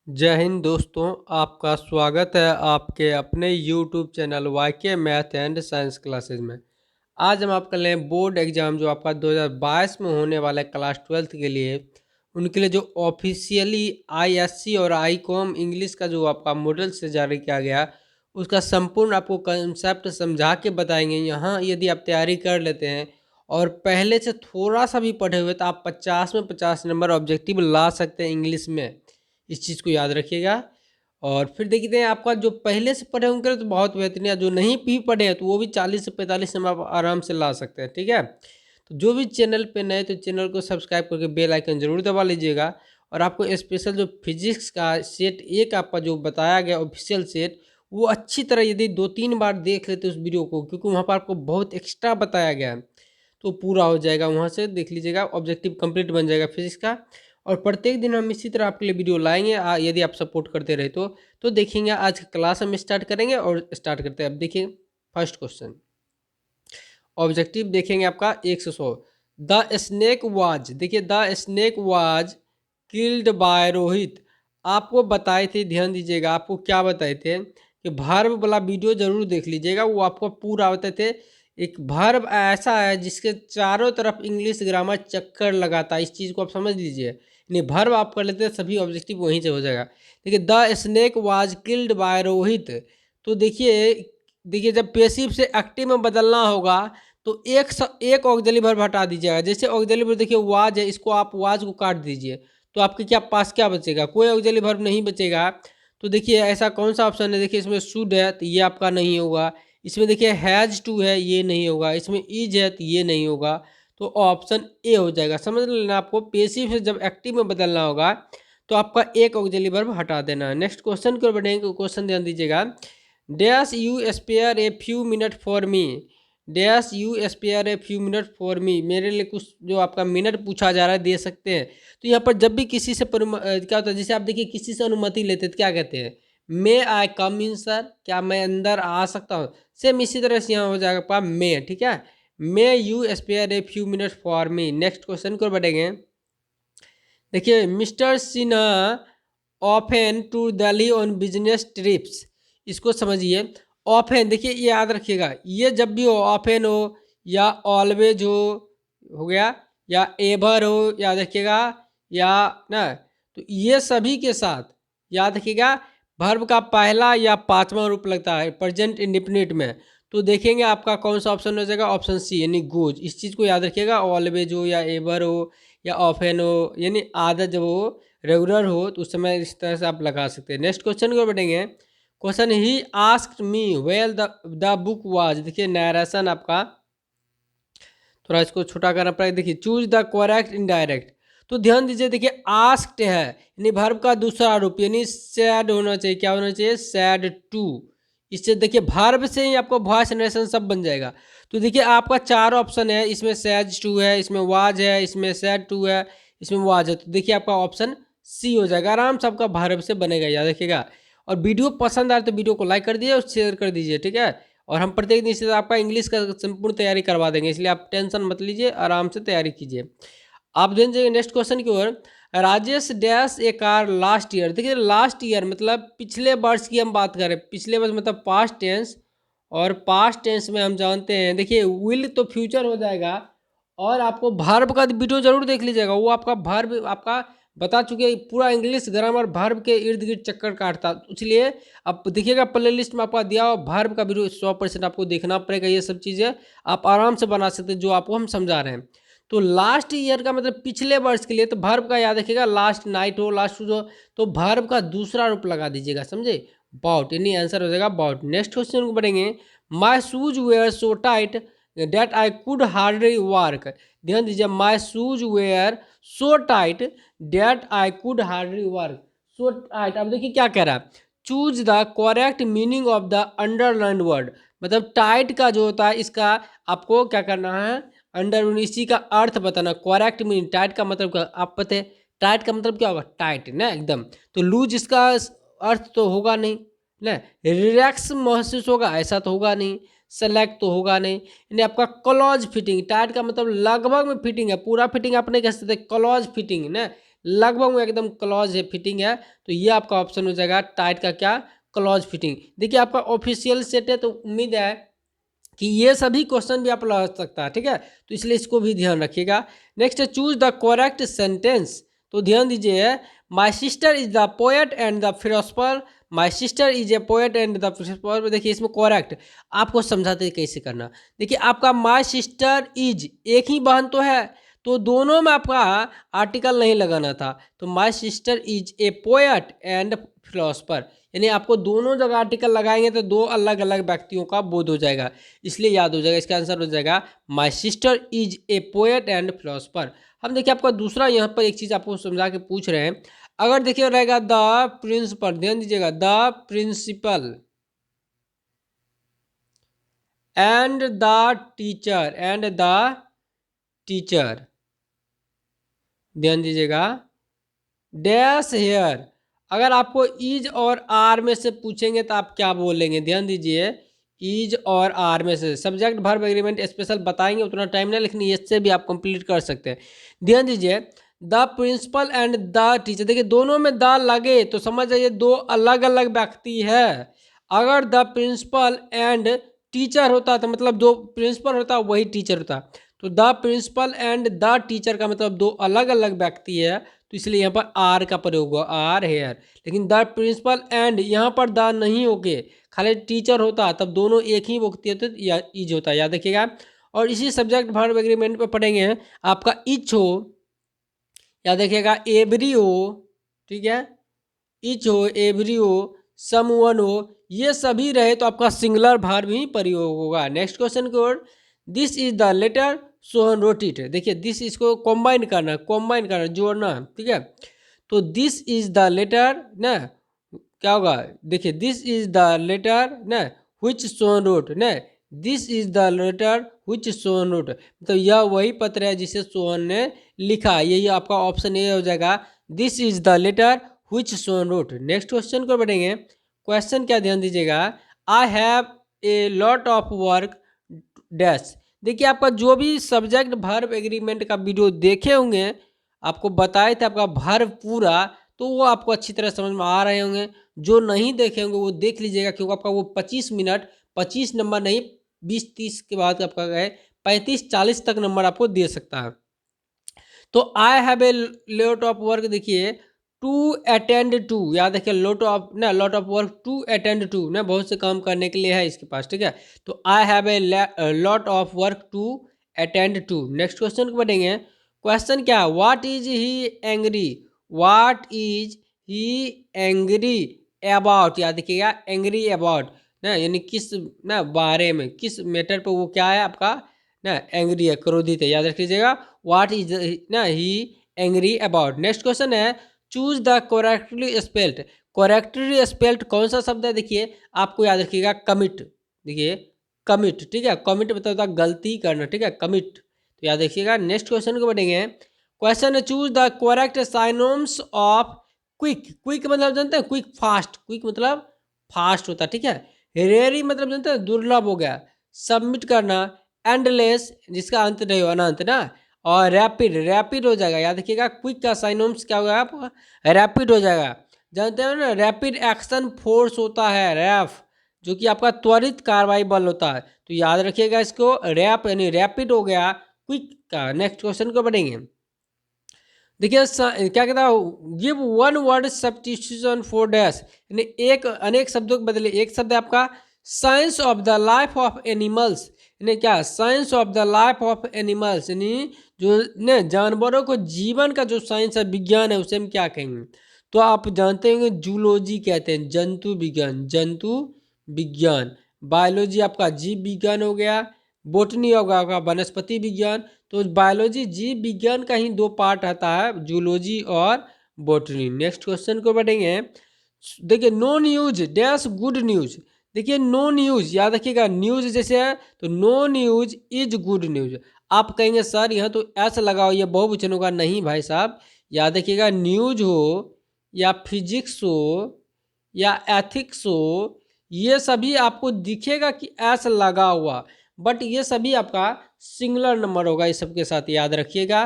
जय हिंद दोस्तों, आपका स्वागत है आपके अपने YouTube channel Y K math and science classes में। आज हम आपका लें बोर्ड एग्ज़ाम जो आपका 2022 में होने वाला है क्लास 12th के लिए। उनके लिए जो ऑफिशियली आईएससी और आईकॉम इंग्लिश का जो आपका मॉडल से जारी किया गया, उसका संपूर्ण आपको कंसेप्ट समझा के बताएंगे। यहाँ यदि आप तैयारी कर लेते हैं और पहले से थोड़ा सा भी पढ़े हुए तो आप 50 में 50 नंबर ऑब्जेक्टिव ला सकते हैं इंग्लिश में। इस चीज़ को याद रखिएगा। और फिर देखते हैं आपका जो पहले से पढ़े होंगे तो बहुत बेहतरीन है, जो नहीं भी पढ़े हैं तो वो भी 40 से 45 नंबर आप आराम से ला सकते हैं। ठीक है, तो जो भी चैनल पे नए तो चैनल को सब्सक्राइब करके बेल आइकन जरूर दबा लीजिएगा। और आपको स्पेशल जो फिजिक्स का सेट एक आपका जो बताया गया ऑफिशियल सेट, वो अच्छी तरह यदि 2-3 बार देख लेते उस वीडियो को, क्योंकि वहाँ पर आपको बहुत एक्स्ट्रा बताया गया है, तो पूरा हो जाएगा। वहाँ से देख लीजिएगा, ऑब्जेक्टिव कंप्लीट बन जाएगा फिजिक्स का। और प्रत्येक दिन हम इसी तरह आपके लिए वीडियो लाएंगे, यदि आप सपोर्ट करते रहे तो देखेंगे। आज का क्लास हम स्टार्ट करेंगे और स्टार्ट करते हैं। अब देखिए फर्स्ट क्वेश्चन, ऑब्जेक्टिव देखेंगे आपका 100। द स्नेक वाज, देखिए the snake was killed by Rohit. आपको बताए थे, ध्यान दीजिएगा, आपको क्या बताए थे कि वर्ब वाला वीडियो जरूर देख लीजिएगा, वो आपको पूरा बताए थे। एक वर्ब ऐसा है जिसके चारों तरफ इंग्लिश ग्रामर चक्कर लगाता है, इस चीज़ को आप समझ लीजिए। नहीं, वर्ब आप कर लेते हैं, सभी ऑब्जेक्टिव वहीं से हो जाएगा। देखिए the snake was killed by Rohit, तो देखिए देखिए जब पेसिव से एक्टिव में बदलना होगा तो एक ऑक्सिलरी वर्ब हटा दीजिएगा। जैसे ऑक्सिलरी वर्ब देखिए वाज है, इसको आप वाज को काट दीजिए तो आपके क्या पास क्या बचेगा, कोई ऑक्सिलरी वर्ब नहीं बचेगा। तो देखिए ऐसा कौन सा ऑप्शन है, देखिए इसमें शुड है तो ये आपका नहीं होगा, इसमें देखिए हैज़ टू है ये नहीं होगा, इसमें इज है तो ये नहीं होगा, तो ऑप्शन ए हो जाएगा। समझ लेना, आपको पेसिव से जब एक्टिव में बदलना होगा तो आपका एक ऑक्सिलरी वर्ब हटा देना है। नेक्स्ट क्वेश्चन की ओर बढ़ेंगे। क्वेश्चन ध्यान दीजिएगा, dash you spare a few minute for me, dash you spare a few minute for me, मेरे लिए कुछ जो आपका मिनट पूछा जा रहा है दे सकते हैं। तो यहाँ पर जब भी किसी से क्या होता है, जैसे आप देखिए किसी से अनुमति लेते हैं तो क्या कहते हैं, मे आई कम इन सर, क्या मैं अंदर आ सकता हूँ। सेम इसी तरह से यहाँ हो जाएगा आपका मे। ठीक है, may you spare a few minute for me. Next question को बढ़ेंगे। देखिए mister Sinha often to Delhi on business trips, इसको समझिए। ऑफेन देखिए ये याद रखिएगा, ये जब भी हो, ऑफेन हो या ऑलवेज हो गया, या एवर हो, याद रखिएगा, या ना, तो ये सभी के साथ याद रखिएगा वर्ब का पहला या पांचवा रूप लगता है प्रेजेंट इंडेफिनिट में। तो देखेंगे आपका कौन सा ऑप्शन हो जाएगा, ऑप्शन सी यानी गोज। इस चीज़ को याद रखिएगा, ऑलवेज हो या एवर हो या ऑफेन हो, यानी आदत जब हो, रेगुलर हो, तो उस समय इस तरह से आप लगा सकते हैं। नेक्स्ट क्वेश्चन को बढ़ेंगे। Question he asked me well the book was, देखिए नरेशन आपका थोड़ा इसको छोटा करना पड़ेगा। देखिए चूज द करेक्ट इनडायरेक्ट, तो ध्यान दीजिए, देखिए आस्क्ड है यानी वर्ब का दूसरा रूप यानी सैड होना चाहिए। क्या होना चाहिए, सैड टू। इससे देखिए वर्ब से ही आपको वॉइस नरेशन सब बन जाएगा। तो देखिए आपका चार ऑप्शन है, इसमें सैड टू है, इसमें वाज है, इसमें सैड टू है, इसमें वाज है, तो देखिए आपका ऑप्शन सी हो जाएगा। आराम से आपका वर्ब से बनेगा, याद रखिएगा। और वीडियो पसंद आए तो वीडियो को लाइक कर दीजिए और शेयर कर दीजिए। ठीक है, और हम प्रत्येक दिन से आपका इंग्लिश का संपूर्ण तैयारी करवा देंगे, इसलिए आप टेंशन मत लीजिए, आराम से तैयारी कीजिए। आप देख जाइए नेक्स्ट क्वेश्चन की ओर। राजेश डैश ए कार लास्ट ईयर, देखिए लास्ट ईयर मतलब पिछले वर्ष की हम बात करें, पिछले वर्ष मतलब पास्ट टेंस, और पास्ट टेंस में हम जानते हैं, देखिए विल तो फ्यूचर हो जाएगा। और आपको वर्ब का वीडियो जरूर देख लीजिएगा, वो आपका वर्ब आपका बता चुके हैं, पूरा इंग्लिश ग्रामर वर्ब के इर्द गिर्द चक्कर काटता, इसलिए आप देखिएगा प्ले लिस्ट में आपका दिया हुआ वर्ब का वीडियो 100% आपको देखना पड़ेगा। ये सब चीज़ें आप आराम से बना सकते हैं जो आपको हम समझा रहे हैं। तो लास्ट ईयर का मतलब पिछले वर्ष के लिए, तो वर्ब का याद रखिएगा, लास्ट नाइट हो, लास्ट हो, तो वर्ब का दूसरा रूप लगा दीजिएगा, समझे, बाउट, यानी आंसर हो जाएगा बाउट। नेक्स्ट क्वेश्चन को बढ़ेंगे। My shoes were so tight that I could hardly work, ध्यान दीजिए, my shoes were so tight that I could hardly work, so tight. अब देखिए क्या कह रहा है, choose the correct meaning of the underline word, मतलब टाइट का जो होता है इसका आपको क्या करना है, अंडर, इसी का अर्थ बताना। करेक्ट मीनिंग, टाइट का मतलब क्या आप पता है, टाइट का मतलब क्या होगा, टाइट ना एकदम। तो लूज इसका अर्थ तो होगा नहीं ना, रिलैक्स महसूस होगा ऐसा तो होगा नहीं, सेलेक्ट तो होगा नहीं, यानी आपका क्लॉज फिटिंग, टाइट का मतलब लगभग में फिटिंग है, पूरा फिटिंग आप नहीं कह सकते, क्लॉज फिटिंग ना, लगभग वो एकदम क्लॉज है, फिटिंग है, तो ये आपका ऑप्शन हो जाएगा टाइट का क्या, क्लॉज फिटिंग। देखिए आपका ऑफिशियल सेट है, तो उम्मीद है कि ये सभी क्वेश्चन भी आप लगा सकता है, ठीक है, तो इसलिए इसको भी ध्यान रखिएगा। नेक्स्ट है चूज द करेक्ट सेंटेंस। तो ध्यान दीजिए, my sister is the poet and the philosopher, my sister is a poet and the philosopher. देखिए इसमें करेक्ट आपको समझाते कैसे करना। देखिए आपका माई सिस्टर इज, एक ही बहन तो है, तो दोनों में आपका आर्टिकल नहीं लगाना था, तो my sister is a poet and philosopher, यानी आपको दोनों जगह आर्टिकल लगाएंगे तो दो अलग अलग व्यक्तियों का बोध हो जाएगा, इसलिए याद हो जाएगा। इसका आंसर हो जाएगा my sister is a poet and philosopher. हम देखिए आपका दूसरा यहाँ पर एक चीज़ आपको समझा के पूछ रहे हैं। अगर देखिए रहेगा द प्रिंसिपल, ध्यान दीजिएगा, the principal and the teacher, and the teacher, ध्यान दीजिएगा, डैश हेयर। अगर आपको इज और आर में से पूछेंगे तो आप क्या बोलेंगे, ध्यान दीजिए, इज और आर में से सब्जेक्ट वर्ब एग्रीमेंट स्पेशल बताएंगे, उतना टाइम नहीं, लेकिन इससे भी आप कंप्लीट कर सकते हैं। ध्यान दीजिए, the principal and the teacher, देखिए दोनों में द लगे तो समझ जाइए दो अलग अलग व्यक्ति है। अगर द प्रिंसिपल एंड टीचर होता तो मतलब जो प्रिंसिपल होता वही टीचर होता, तो the principal and the teacher का मतलब दो अलग अलग व्यक्ति है, तो इसलिए यहाँ पर आर का प्रयोग हुआ, आर हेयर। लेकिन द प्रिंसिपल एंड यहाँ पर द नहीं होके खाली टीचर होता तब दोनों एक ही वक्त होते, या इज होता, याद रखिएगा। और इसी सब्जेक्ट वर्ब एग्रीमेंट पे पढ़ेंगे आपका इच हो, याद रखिएगा, एवरी हो, ठीक है, इच हो, एवरी हो, समवन हो, ये सभी रहे तो आपका सिंगुलर वर्ब ही प्रयोग होगा। नेक्स्ट क्वेश्चन की ओर, this is the letter Sohan wrote it. देखिए दिस इसको कंबाइन करना जोड़ना, ठीक है, तो दिस इज द लेटर ना, क्या होगा, देखिए दिस इज द लेटर ना व्हिच सोहन रोट ना, this is the letter which Sohan wrote, मतलब यह वही पत्र है जिसे सोहन ने लिखा, यही आपका ऑप्शन ए हो जाएगा, this is the letter which Sohan wrote. Next question को बढ़ेंगे। क्वेश्चन क्या, ध्यान दीजिएगा, I have a lot of work dash. देखिए आपका जो भी सब्जेक्ट वर्ब एग्रीमेंट का वीडियो देखे होंगे, आपको बताए थे आपका वर्ब पूरा, तो वो आपको अच्छी तरह समझ में आ रहे होंगे। जो नहीं देखे होंगे वो देख लीजिएगा, क्योंकि आपका वो 25 मिनट, 25 नंबर नहीं, 20-30 के बाद आपका गए 35-40 तक नंबर आपको दे सकता है। तो I have a lot of work, देखिए टू अटेंड टू, याद रखिए, lot of work to attend to ना, बहुत से काम करने के लिए है इसके पास, ठीक है, तो I have a lot of work to attend to. Next question को बढ़ेंगे। क्वेश्चन क्या है, what is he angry, what is he angry about, याद रखिएगा, एंग्री अबाउट ना, यानी किस ना बारे में, किस मैटर पर वो क्या है आपका ना, एंग्री है, क्रोधित है, याद रख लीजिएगा, व्हाट इज ना ही एंग्री अबाउट। नेक्स्ट क्वेश्चन है, choose the correctly spelled. Correctly spelled कौन सा शब्द है, देखिए आपको याद रखिएगा, कमिट, देखिए कमिट, ठीक है, कमिट मतलब होता है गलती करना, ठीक है, कमिट, तो याद रखिएगा। नेक्स्ट क्वेश्चन को बढ़ेंगे। क्वेश्चन है, choose the correct synonyms of quick. Quick मतलब जानते हैं, क्विक फास्ट, क्विक मतलब फास्ट होता है, ठीक है, रेयरी मतलब जानते हैं दुर्लभ हो गया, सबमिट करना, एंडलेस जिसका अंत नहीं हो, अनंत ना, और रैपिड, रैपिड हो जाएगा, याद रखिएगा, क्विक का साइनोम्स क्या होगा आपका, रैपिड हो जाएगा। जानते हो ना, रैपिड एक्शन फोर्स होता है, रैफ, जो कि आपका त्वरित कार्रवाई बल होता है, तो याद रखिएगा इसको, रैप यानी रैपिड हो गया क्विक का। नेक्स्ट क्वेश्चन को बढ़ेंगे। देखिए क्या कहता है, give one word substitution for dash, यानी एक अनेक शब्दों के बदले एक शब्द है आपका science of the life of animals, यानी क्या, science of the life of animals, यानी जो ने जानवरों को जीवन का जो साइंस है, विज्ञान है, उसे हम क्या कहेंगे, तो आप जानते होंगे जूलॉजी कहते हैं, जंतु विज्ञान, जंतु विज्ञान। बायोलॉजी आपका जीव विज्ञान हो गया, बोटनी होगा आपका वनस्पति विज्ञान। तो बायोलॉजी जीव विज्ञान का ही दो पार्ट आता है, जूलॉजी और बोटनी। नेक्स्ट क्वेश्चन को बढ़ेंगे। देखिए no news dash good news, देखिए नो न्यूज, याद रखिएगा, न्यूज जैसे है तो no news is good news. आप कहेंगे सर यहाँ तो ऐसा लगाओ, ये बहुवचन होगा, नहीं भाई साहब, याद रखिएगा, न्यूज हो या फिजिक्स हो या एथिक्स हो, ये सभी आपको दिखेगा कि ऐसा लगा हुआ, बट ये सभी आपका सिंगुलर नंबर होगा, इस सब के साथ याद रखिएगा।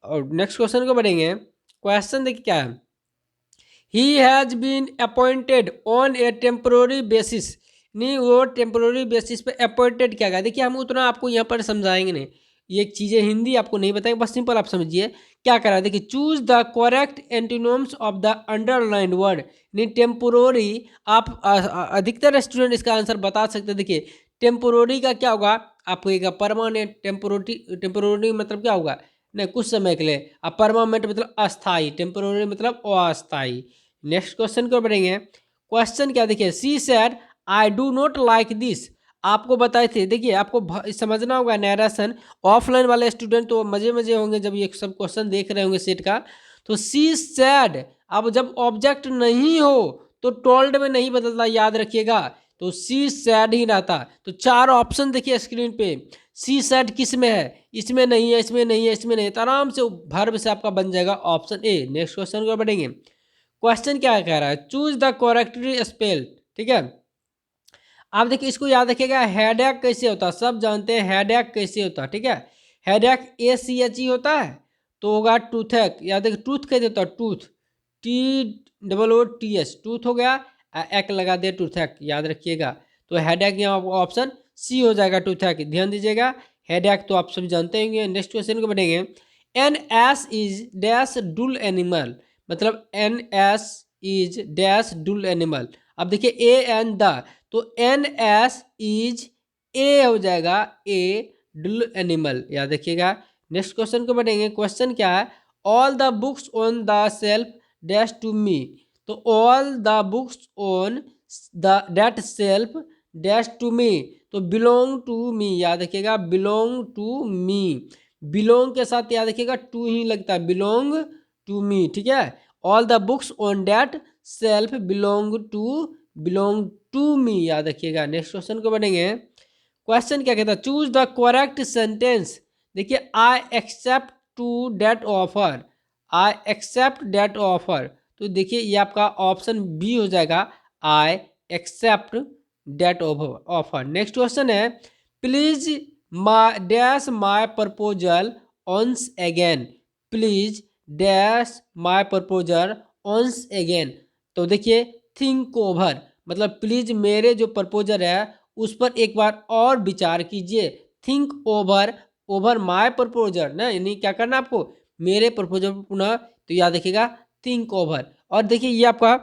और नेक्स्ट क्वेश्चन को बढ़ेंगे। क्वेश्चन देखिए क्या है, he has been appointed on a temporary basis, नहीं वो टेम्पोररी बेसिस पे अपॉइंटेड क्या गया। देखिए हम उतना आपको यहाँ पर समझाएंगे नहीं, ये चीज़ें हिंदी आपको नहीं बताएंगे, बस सिंपल आप समझिए क्या करा है। देखिए choose the correct antonyms of the underlined word, नहीं टेम्पोररी। आप अधिकतर स्टूडेंट इसका आंसर बता सकते हैं। देखिए टेम्पोररी का क्या होगा, आपको एक परमानेंट, टेम्पोरोटी टेम्पोररी मतलब क्या होगा, नहीं कुछ समय के लिए, अब परमानेंट मतलब अस्थाई, टेम्पोररी मतलब अस्थाई। नेक्स्ट क्वेश्चन को बढ़ेंगे। क्वेश्चन क्या देखिए, she said I do not like this, आपको बताए थे। देखिए आपको समझना होगा नैरेशन, ऑफलाइन वाले स्टूडेंट तो मजे मजे होंगे जब ये सब क्वेश्चन देख रहे होंगे सेट का। तो सी सेड, अब जब ऑब्जेक्ट नहीं हो तो टोल्ड में नहीं बदलता, याद रखिएगा, तो सी सेड ही रहता। तो चार ऑप्शन देखिए स्क्रीन पे, सी सेड किस में है, इसमें नहीं है, इसमें नहीं है, इसमें नहीं है, तो आराम से वर्ब से आपका बन जाएगा ऑप्शन ए। नेक्स्ट क्वेश्चन को बढ़ेंगे। क्वेश्चन क्या कह रहा है, चूज द करेक्टली स्पेल, ठीक है। आप देखिए इसको याद रखिएगा, हेडेक कैसे होता है, सब जानते हैं हेडेक कैसे होता है, ठीक है। हेडेक ACHE होता है तो होगा टूथेक, याद देखिए टूथ कैसे होता है, टूथ TOOTH, टूथ हो गया, एक लगा दे टूथेक, याद रखिएगा। तो हेडेक यहाँ ऑप्शन सी हो जाएगा, टूथेक, ध्यान दीजिएगा। हेडेक तो आप सब जानते होंगे। नेक्स्ट क्वेश्चन को बढ़ेंगे। An ass is dash dull animal, मतलब an ass is dash dull animal. अब देखिए AN द, तो NS इज ए हो जाएगा, ए डुल एनिमल, याद रखिएगा। नेक्स्ट क्वेश्चन को बढ़ेंगे। क्वेश्चन क्या है, all the books on the shelf dash to me, तो all the books on the that shelf dash to me, तो बिलोंग टू मी, याद रखिएगा, बिलोंग टू मी, बिलोंग के साथ याद रखिएगा टू ही लगता है, बिलोंग टू मी, ठीक है। All the books on that shelf belong to me, याद रखिएगा। नेक्स्ट क्वेश्चन को बढ़ेंगे। क्वेश्चन क्या कहता है, चूज द करेक्ट सेंटेंस। देखिए I accept to that offer, I accept that offer, तो देखिए ये आपका ऑप्शन बी हो जाएगा, I accept that offer. Next question है, please my dash my proposal once again, please dash my proposal once again, तो देखिए थिंक ओवर, मतलब प्लीज मेरे जो प्रपोजल है उस पर एक बार और विचार कीजिए, think over, over my proposal ना, यानी क्या करना आपको, मेरे प्रपोजल पुनः, तो याद रखिएगा थिंक ओवर। और देखिए ये आपका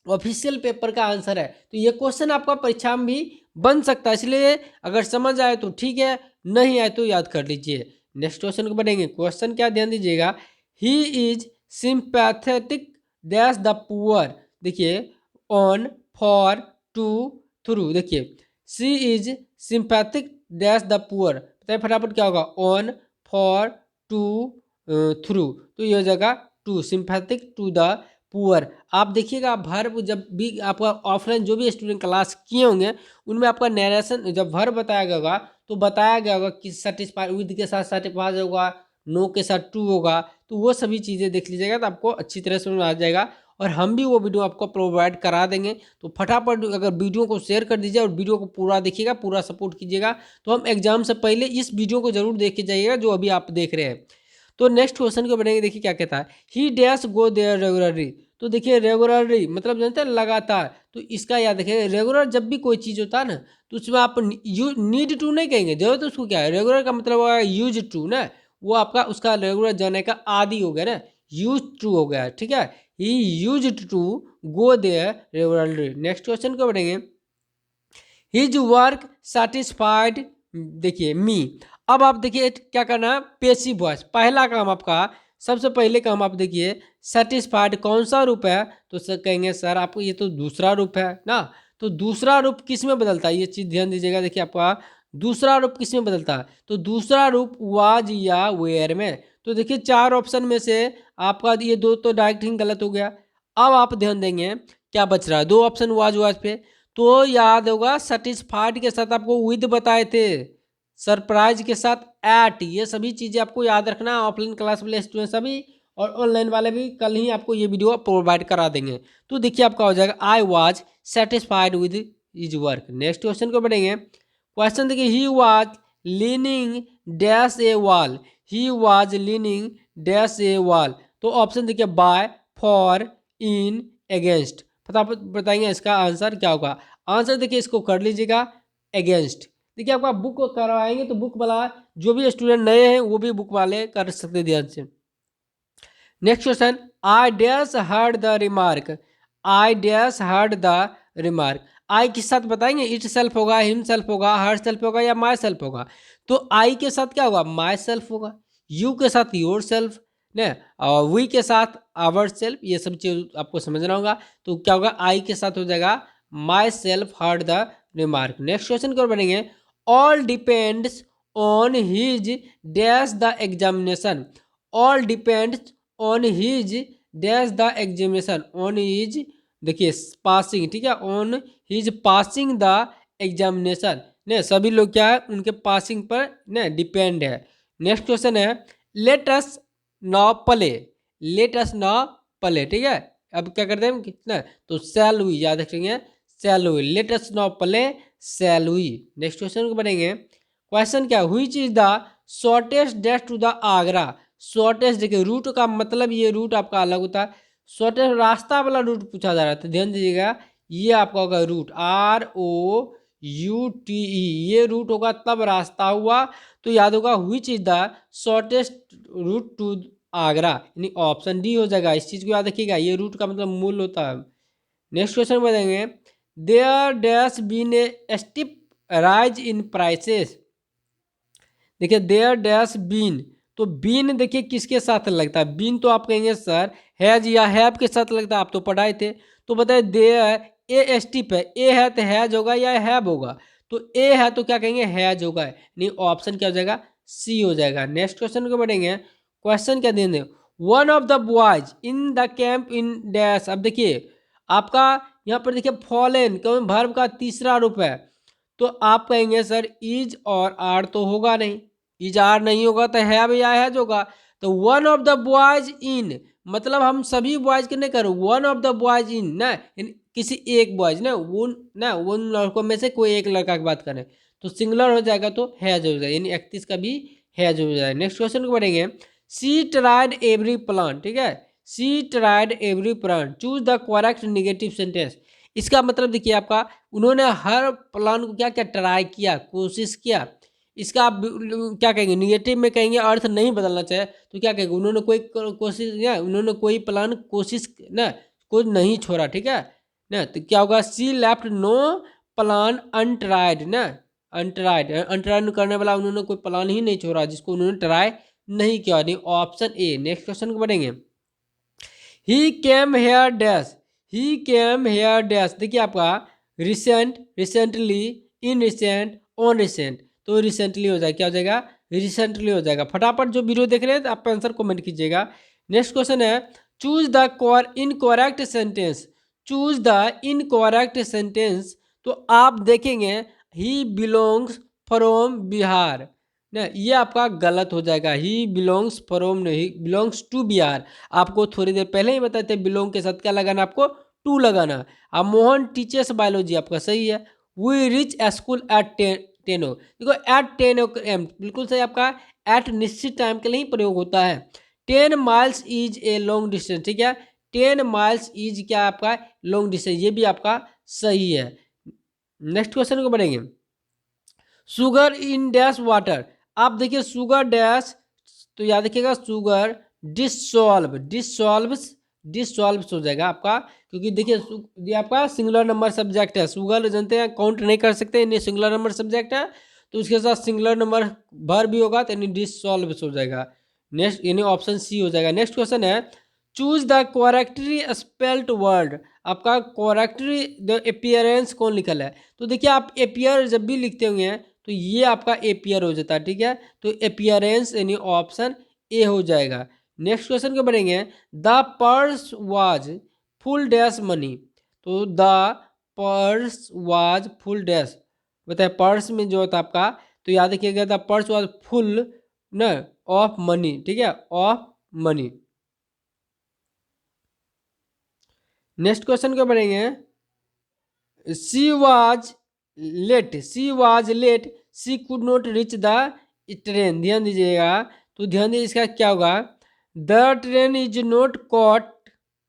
ऑफिशियल पेपर का आंसर है, तो ये क्वेश्चन आपका परीक्षा में भी बन सकता है, इसलिए अगर समझ आए तो ठीक है, नहीं आए तो याद कर लीजिए। नेक्स्ट क्वेश्चन को बढ़ेंगे। क्वेश्चन क्या, ध्यान दीजिएगा, he is sympathetic dash the poor, देखिए ऑन फॉर टू थ्रू, देखिए she is sympathetic dash the poor, बताइए फटाफट क्या होगा, ऑन फॉर टू थ्रू, तो ये हो जाएगा to, sympathetic to the poor. आप देखिएगा वर्ब जब भी आपका ऑफलाइन जो भी स्टूडेंट क्लास किए होंगे उनमें आपका नरेशन जब वर्ब बताया गया होगा तो बताया गया होगा कि सेटिस्फाई विद के साथ सेटिस्फाई होगा, नो के साथ टू होगा, तो वो सभी चीज़ें देख लीजिएगा तो आपको अच्छी तरह से आ जाएगा। और हम भी वो वीडियो आपको प्रोवाइड करा देंगे, तो फटाफट अगर वीडियो को शेयर कर दीजिए और वीडियो को पूरा देखिएगा, पूरा सपोर्ट कीजिएगा, तो हम एग्जाम से पहले इस वीडियो को जरूर देख के जाइएगा जो अभी आप देख रहे हैं। तो नेक्स्ट क्वेश्चन को बढ़ेंगे। देखिए क्या कहता है, he dash go there regularly, तो देखिए रेगुलरली मतलब जानते हैं लगातार, तो इसका याद रखिए, रेगुलर जब भी कोई चीज़ होता है ना तो उसमें आप नीड टू नहीं कहेंगे, जरूरत उसको क्या है, रेगुलर का मतलब होगा यूज टू ना, वो आपका उसका रेगुलर जाने का आदि हो गया ना, यूज टू हो गया, ठीक है। He used to go there regularly. Next question को बढ़ेंगे। हिज वर्क सेटिस्फाइड, देखिए मी, अब आप देखिए क्या करना है, पेसिव वॉइस, पहला काम आपका, सबसे पहले काम आप देखिए सेटिस्फाइड कौन सा रूप है, तो सर कहेंगे सर आपको ये तो दूसरा रूप है ना, तो दूसरा रूप किस में बदलता है, ये चीज़ ध्यान दीजिएगा। देखिए आपका दूसरा रूप किस में बदलता है, तो दूसरा रूप वाज या वेयर में, तो देखिए चार ऑप्शन में से आपका ये दो तो डायरेक्ट ही गलत हो गया। अब आप ध्यान देंगे क्या बच रहा है, दो ऑप्शन वाज वाज पे, तो याद होगा सेटिस्फाइड के साथ आपको विद बताए थे, सरप्राइज के साथ एट, ये सभी चीज़ें आपको याद रखना, ऑफलाइन क्लास वाले स्टूडेंट सभी और ऑनलाइन वाले भी कल ही आपको ये वीडियो प्रोवाइड करा देंगे। तो देखिए आपका हो जाएगा I was satisfied with his work. Next question को बढ़ेंगे। क्वेश्चन देखिए, he was leaning dash A wall, he was leaning dash A wall, तो ऑप्शन देखिए बाय, फॉर, इन, अगेंस्ट। फटाफट बताएंगे इसका आंसर क्या होगा। आंसर देखिए इसको कर लीजिएगा अगेंस्ट। देखिए आपका बुक करवाएंगे तो बुक वाला जो भी स्टूडेंट नए हैं वो भी बुक वाले कर सकते हैं ध्यान से। Next question, I dash heard the remark. I dash heard the remark. I के साथ बताएंगे इट सेल्फ होगा, हिम सेल्फ होगा, हर सेल्फ होगा या माई सेल्फ होगा। तो आई के साथ क्या होगा, माई सेल्फ होगा। यू के साथ योर सेल्फ ने, और वी के साथ आवर सेल्फ। ये सब चीज आपको समझना होगा। तो क्या होगा, आई के साथ हो जाएगा my self heard the remark. Next question क्या बनेंगे, all depends on his dash the examination. All depends on his dash the examination. On his देखिए पासिंग, ठीक है, on his passing the examination ने, सभी लोग क्या है उनके पासिंग पर ने डिपेंड है। नेक्स्ट क्वेश्चन है, late us now play. Late us now play, ठीक है। अब क्या करते हैं कितना, तो शैल वी याद रखेंगे, shall we. Let us now play shall we. Next question को बढ़ेंगे। क्वेश्चन क्या, which is the shortest dash to the Agra. Shortest देखिए रूट का मतलब ये रूट आपका अलग होता है। शॉर्टेस्ट रास्ता वाला रूट पूछा जा रहा है तो ध्यान दीजिएगा ये आपका होगा रूट ROUTE। ये रूट होगा तब रास्ता हुआ। तो याद होगा which is the shortest route to Agra, यानी ऑप्शन डी हो जाएगा। इस चीज को याद रखिएगा, ये रूट का मतलब मूल होता है। नेक्स्ट क्वेश्चन बताएंगे, there dash been a steep rise in prices. देखिए देयर डैश बीन, तो बीन देखिए किसके साथ लगता है, बीन तो आप कहेंगे सर हैज या हैव के साथ लगता है, आप तो पढ़ाए थे। तो बताइए देयर ए स्टिप है, ए है तो हैज होगा या हैव होगा। तो ए है तो क्या कहेंगे हैज होगा, नहीं ऑप्शन क्या हो जाएगा सी हो जाएगा। नेक्स्ट क्वेश्चन को बढ़ेंगे। क्वेश्चन क्या देंगे, one of the boys in the camp in dash. अब देखिए आपका यहाँ पर देखिए फॉलन क्यों वर्ब का तीसरा रूप है। तो आप कहेंगे सर इज और आर तो होगा नहीं, इज आर नहीं होगा तो हैव या हैज होगा। तो one of the boys in मतलब हम सभी बॉयज के नहीं करो, one of the boys in ना किसी एक बॉयज ना उन लड़कों में से कोई एक लड़का की बात करें तो सिंगुलर हो जाएगा तो हैज हो जाएगा, यानी 31 का भी हैज हो जाएगा। नेक्स्ट क्वेश्चन को बढ़ेंगे। सी ट्राइड एवरी प्लान, ठीक है, she tried every plan choose the correct negative sentence. इसका मतलब देखिए आपका उन्होंने हर प्लान को क्या क्या ट्राई किया, कोशिश किया। इसका आप क्या कहेंगे, निगेटिव में कहेंगे अर्थ नहीं बदलना चाहिए तो क्या कहेंगे उन्होंने कोई कोशिश ना, उन्होंने कोई प्लान कोशिश ना कोई नहीं छोड़ा, ठीक है ना। तो क्या होगा, सी लेफ्ट नो प्लान अनट्राइड ना, अनट्राइड अनट्राइड करने वाला उन्होंने कोई प्लान ही नहीं छोड़ा जिसको उन्होंने ट्राई नहीं किया, नहीं ऑप्शन ए। नेक्स्ट क्वेश्चन को बढ़ेंगे। He came here dash, he came here dash. देखिए आपका recent, recently, in recent, on recent. तो रिसेंटली हो जाएगा, क्या हो जाएगा रिसेंटली हो जाएगा। फटाफट जो वीडियो देख रहे हैं तो आप आंसर कमेंट कीजिएगा। नेक्स्ट क्वेश्चन है, choose the incorrect sentence. Choose the incorrect sentence. तो आप देखेंगे ही बिलोंग्स फ्रॉम बिहार ना, ये आपका गलत हो जाएगा। ही बिलोंग्स फ्रॉम नहीं, बिलोंग्स टू बिहार। आपको थोड़ी देर पहले ही बताए थे बिलोंग के साथ क्या लगाना, आपको टू लगाना। अब मोहन टीचर्स बायोलॉजी आपका सही है। वी रिच स्कूल एट 10 देखो एट 10 AM बिल्कुल सही आपका। एट निश्चित टाइम के लिए ही प्रयोग होता है। 10 miles is a long distance, ठीक है, 10 माइल्स इज क्या आपका लॉन्ग डिस्टेंस, ये भी आपका सही है। नेक्स्ट क्वेश्चन को बढ़ेंगे। Sugar in dash water. आप देखिए शुगर डैश, तो याद रखिएगा शुगर डिसॉल्व, डिसॉल्व्स हो जाएगा आपका, क्योंकि देखिए ये आपका सिंगुलर नंबर सब्जेक्ट है। शुगर जानते हैं काउंट नहीं कर सकते, यानी सिंगुलर नंबर सब्जेक्ट है तो उसके साथ सिंगुलर नंबर भर भी होगा तो यानी डिसॉल्व्स हो जाएगा। नेक्स्ट यानी ऑप्शन सी हो जाएगा। नेक्स्ट क्वेश्चन है, choose the correctly spelled word. आपका करेक्टली द अपीयरेंस कौन लिखल है। तो देखिए आप एपियर जब भी लिखते होंगे तो ये आपका एपियर हो जाता है, ठीक है, तो अपीयरेंस यानी ऑप्शन ए हो जाएगा। नेक्स्ट क्वेश्चन को बढ़ेंगे। The purse was full dash money. तो the purse was full dash, बताए पर्स में जो होता है आपका, तो याद रखिएगा द पर्स वाज फुल न ऑफ मनी, ठीक है, ऑफ मनी। नेक्स्ट क्वेश्चन को बढ़ेंगे। She was late, she was late, she could not reach the train. ध्यान दीजिएगा, तो ध्यान दीजिए इसका क्या होगा, the train is not caught,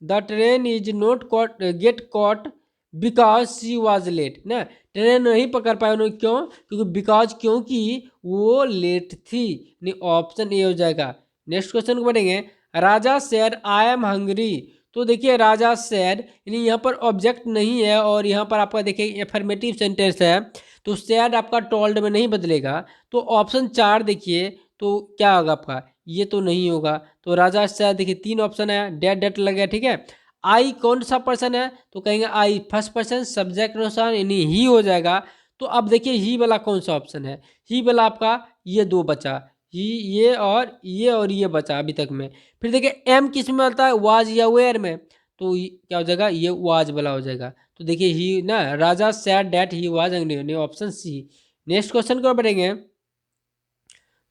the train is not cot get caught because she was late ना, ट्रेन नहीं पकड़ पाए उन्होंने, क्यों? क्योंकि बिकॉज, क्योंकि वो लेट थी, नहीं ऑप्शन ए हो जाएगा। नेक्स्ट क्वेश्चन को पढ़ेंगे। राजा सेड आई एम हंग्री। तो देखिए राजा सेड यानी यहाँ पर ऑब्जेक्ट नहीं है और यहाँ पर आपका देखिए एफर्मेटिव सेंटेंस है, तो सेड आपका टोल्ड में नहीं बदलेगा। तो ऑप्शन 4 देखिए तो क्या होगा आपका, ये तो नहीं होगा। तो राजा सेड देखिए 3 ऑप्शन है, डेट डेट लग गया, ठीक है। आई कौन सा पर्सन है, तो कहेंगे आई फर्स्ट पर्सन सब्जेक्ट अनुसार यानी ही हो जाएगा। तो अब देखिए ही वाला कौन सा ऑप्शन है, ही वाला आपका ये 2 बचा, ही ये और ये बचा अभी तक में। फिर देखिए एम किस में आता है, वाज या वेयर में, तो क्या हो जाएगा, ये वाज वाला हो जाएगा। तो देखिए ही ना, Raja said that he was angry, option C. Next question को पढ़ेंगे।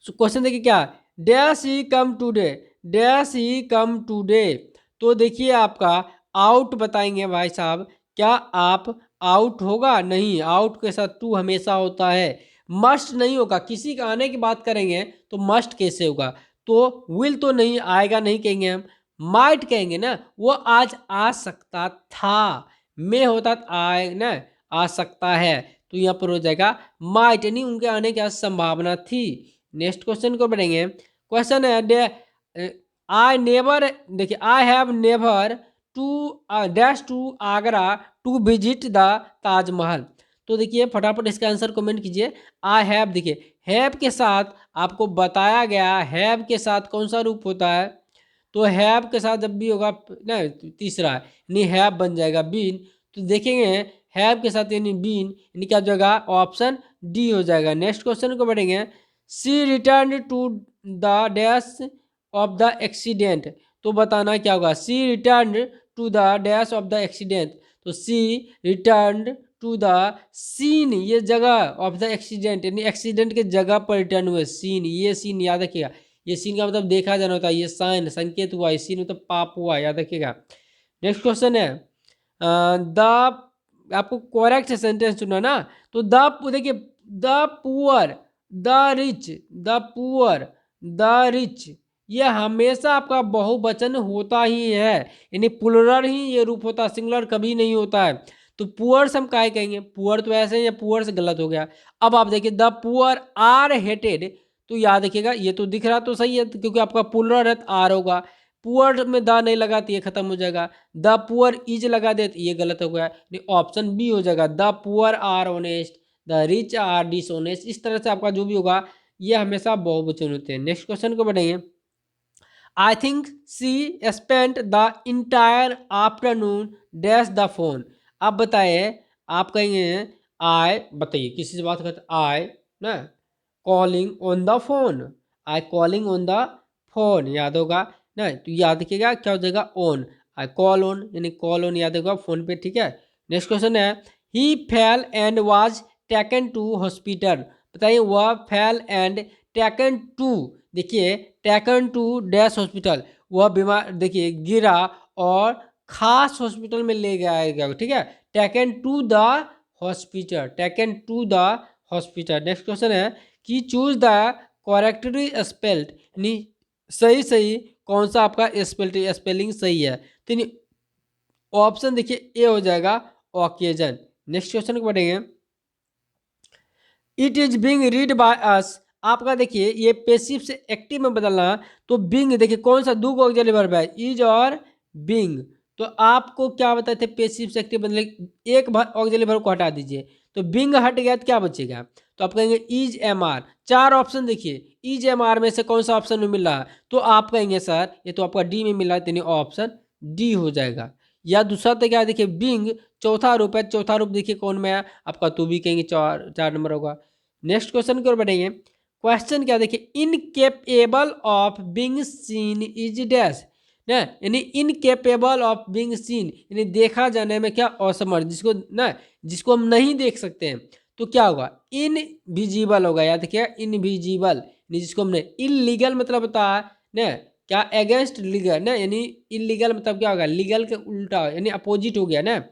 क्वेश्चन देखिए क्या, dash he come today, dash he come today. तो देखिए आपका आउट बताएंगे भाई साहब, क्या आप आउट होगा, नहीं, आउट के साथ टू हमेशा होता है। मस्ट नहीं होगा, किसी का आने की बात करेंगे तो मस्ट कैसे होगा, तो विल तो नहीं आएगा, नहीं कहेंगे हम, माइट कहेंगे ना, वो आज आ सकता था, में होता आए ना, आ सकता है, तो यहाँ पर हो जाएगा माइट, यानी उनके आने की संभावना थी। नेक्स्ट क्वेश्चन को पढ़ेंगे। क्वेश्चन है आई नेवर, देखिए I have never to dash to Agra to visit the Taj Mahal. तो देखिए फटाफट इसका आंसर कमेंट कीजिए। आई हैव, देखिए हैव के साथ आपको बताया गया, हैव के साथ कौन सा रूप होता है, तो हैव के साथ जब भी होगा ना, तीसरा यानी हैव बन जाएगा बीन। तो देखेंगे हैव के साथ यानी बीन, यानी क्या हो जाएगा, ऑप्शन डी हो जाएगा। नेक्स्ट क्वेश्चन को पढ़ेंगे। She return to the dash of the accident. तो बताना क्या होगा, she return to the dash of the accident, तो she return to the scene, ये जगह ऑफ द एक्सीडेंट यानी एक्सीडेंट के जगह पर रिटर्न हुए, सीन, ये सीन याद रखिएगा, ये सीन का मतलब देखा जाना होता है, ये साइन संकेत हुआ, सीन मतलब पाप हुआ, याद रखिएगा। नेक्स्ट क्वेश्चन है द, आपको करेक्ट सेंटेंस चुना ना, तो द, देखिए the poor, the rich, the poor, the rich, ये हमेशा आपका बहुवचन होता ही है, यानी प्लुरल ही ये रूप होता है, सिंगुलर कभी नहीं होता है। तो पुअर्स हम काहे कहेंगे, पुअर तो ऐसे ही, पुअर से गलत हो गया। अब आप देखिए द पुअर आर हेटेड, तो याद रखिएगा ये तो दिख रहा तो सही है, क्योंकि आपका प्लुरल है आर होगा, पुअर में द नहीं लगा तो ये खत्म हो जाएगा, द पुअर इज लगा दे तो ये गलत हो गया, ऑप्शन बी हो जाएगा, the poor are honest, the rich are dishonest. इस तरह से आपका जो भी होगा ये हमेशा बहुवचन होते हैं। नेक्स्ट क्वेश्चन को बढ़ेंगे। I think she spent the entire afternoon dash the phone. आप बताइए, आप कहेंगे आई, बताइए किसी से बात करते, आई ना calling on the phone, I calling on the phone याद होगा ना, तो याद रखिएगा क्या हो जाएगा, ऑन, आई कॉल ऑन यानी कॉल ऑन याद होगा फोन पे, ठीक है। नेक्स्ट क्वेश्चन है he fell and was taken to hospital. बताइए वह फेल एंड टेकन टू, देखिए टेकन टू डैश हॉस्पिटल, वह बीमार, देखिए गिरा और खास हॉस्पिटल में ले गया गया, ठीक है, taken to the hospital, taken to the hospital. Next question है कि चूज द करेक्टली स्पेल्ड, यानी सही सही कौन सा आपका स्पेलिंग सही है, तो ऑप्शन देखिए ए हो जाएगा ओकेजन। नेक्स्ट क्वेश्चन को पढ़ेंगे। It is being read by us, आपका देखिए ये पेसिव से एक्टिव में बदलना, तो बिंग देखिए कौन सा दो ऑक्सिलरी वर्ब है, इज और बिंग, तो आपको क्या बताए थे पेसिव से एक्टिव बदले, एक ऑक्सिलरी वर्ब को हटा दीजिए, तो बिंग हट गया तो क्या बचेगा, तो आप कहेंगे इज एम आर। 4 ऑप्शन देखिए, इज एम आर में से कौन सा ऑप्शन में मिल रहा है, तो आप कहेंगे सर ये तो आपका डी में मिल रहा है, तो ऑप्शन डी हो जाएगा। या दूसरा तो क्या देखिए बिंग चौथा रूप है, चौथा रूप देखिए कौन में है आपका, तो भी कहेंगे 4 नंबर होगा। नेक्स्ट क्वेश्चन की ओर बढ़ेंगे। क्वेश्चन क्या देखिए, incapable of being seen is dash ना, यानी इनकेपेबल ऑफ बीइंग सीन यानी देखा जाने में क्या असमर्थ, जिसको ना, जिसको हम नहीं देख सकते हैं, तो क्या होगा, इनविजिबल होगा, याद क्या, इनविजिबल, जिसको हमने, इलीगल मतलब होता है ना क्या, अगेंस्ट लीगल ना, यानी इलीगल मतलब क्या होगा, लीगल के उल्टा यानी अपोजिट हो गया ना।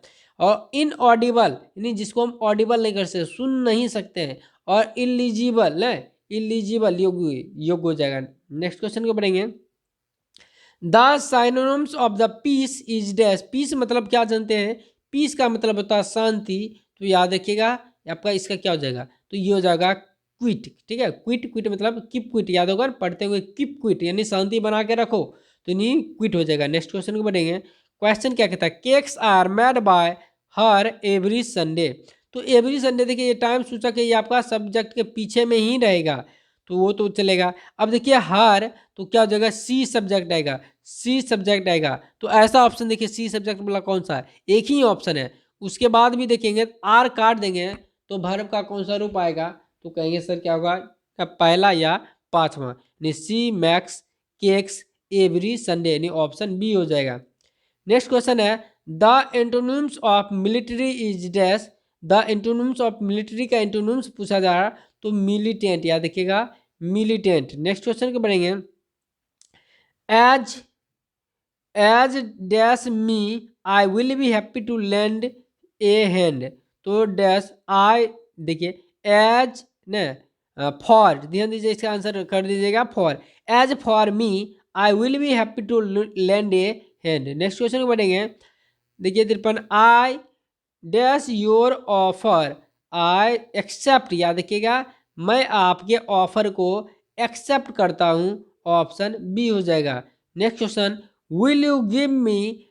और इनऑडिबल यानी जिसको हम ऑडिबल नहीं कर सकते, सुन नहीं सकते हैं, और इलिजिबल ना, इलिजिबल योग्य, योग्य हो जाएगा। नेक्स्ट क्वेश्चन को पढ़ेंगे। The synonyms of the peace is dash. Peace मतलब क्या जानते हैं? पीस का मतलब होता है शांति। तो याद रखिएगा आपका इसका क्या हो जाएगा, तो ये हो जाएगा क्विट। ठीक है, क्विट, क्विट मतलब कीप क्विट, याद होगा पढ़ते हुए, कीप क्विट यानी शांति बना के रखो, तो नहीं क्विट हो जाएगा। नेक्स्ट क्वेश्चन को बढ़ेंगे। क्वेश्चन क्या कहता है? Cakes are made by her every Sunday. तो एवरी संडे देखिए ये टाइम सूचक है, ये आपका सब्जेक्ट के पीछे में ही रहेगा, तो वो तो चलेगा। अब देखिए हर, तो क्या हो जाएगा? सी सब्जेक्ट आएगा, सी सब्जेक्ट आएगा। तो ऐसा ऑप्शन देखिए सी सब्जेक्ट वाला कौन सा है? एक ही ऑप्शन है। उसके बाद भी देखेंगे आर काट देंगे तो वर्ब का कौन सा रूप आएगा? तो कहेंगे सर क्या होगा, क्या पहला या पांचवा, यानी C Max cakes every Sunday, यानी ऑप्शन बी हो जाएगा। नेक्स्ट क्वेश्चन है the antonyms of military is dash. The antonyms of military का एंटोनिम्स पूछा जा रहा है, तो मिलिटेंट, याद देखिएगा मिलिटेंट। नेक्स्ट क्वेश्चन को बढ़ेंगे। As as dash me I will be happy to land a hand. तो डैश आई, देखिए एज न फॉर, ध्यान दीजिए इसका आंसर कर दीजिएगा for. As for me I will be happy to land a hand. Next question को बढ़ेंगे। देखिए 53 I dash your offer I accept, याद रखिएगा मैं आपके ऑफर को एक्सेप्ट करता हूँ, ऑप्शन बी हो जाएगा। Next question will you give me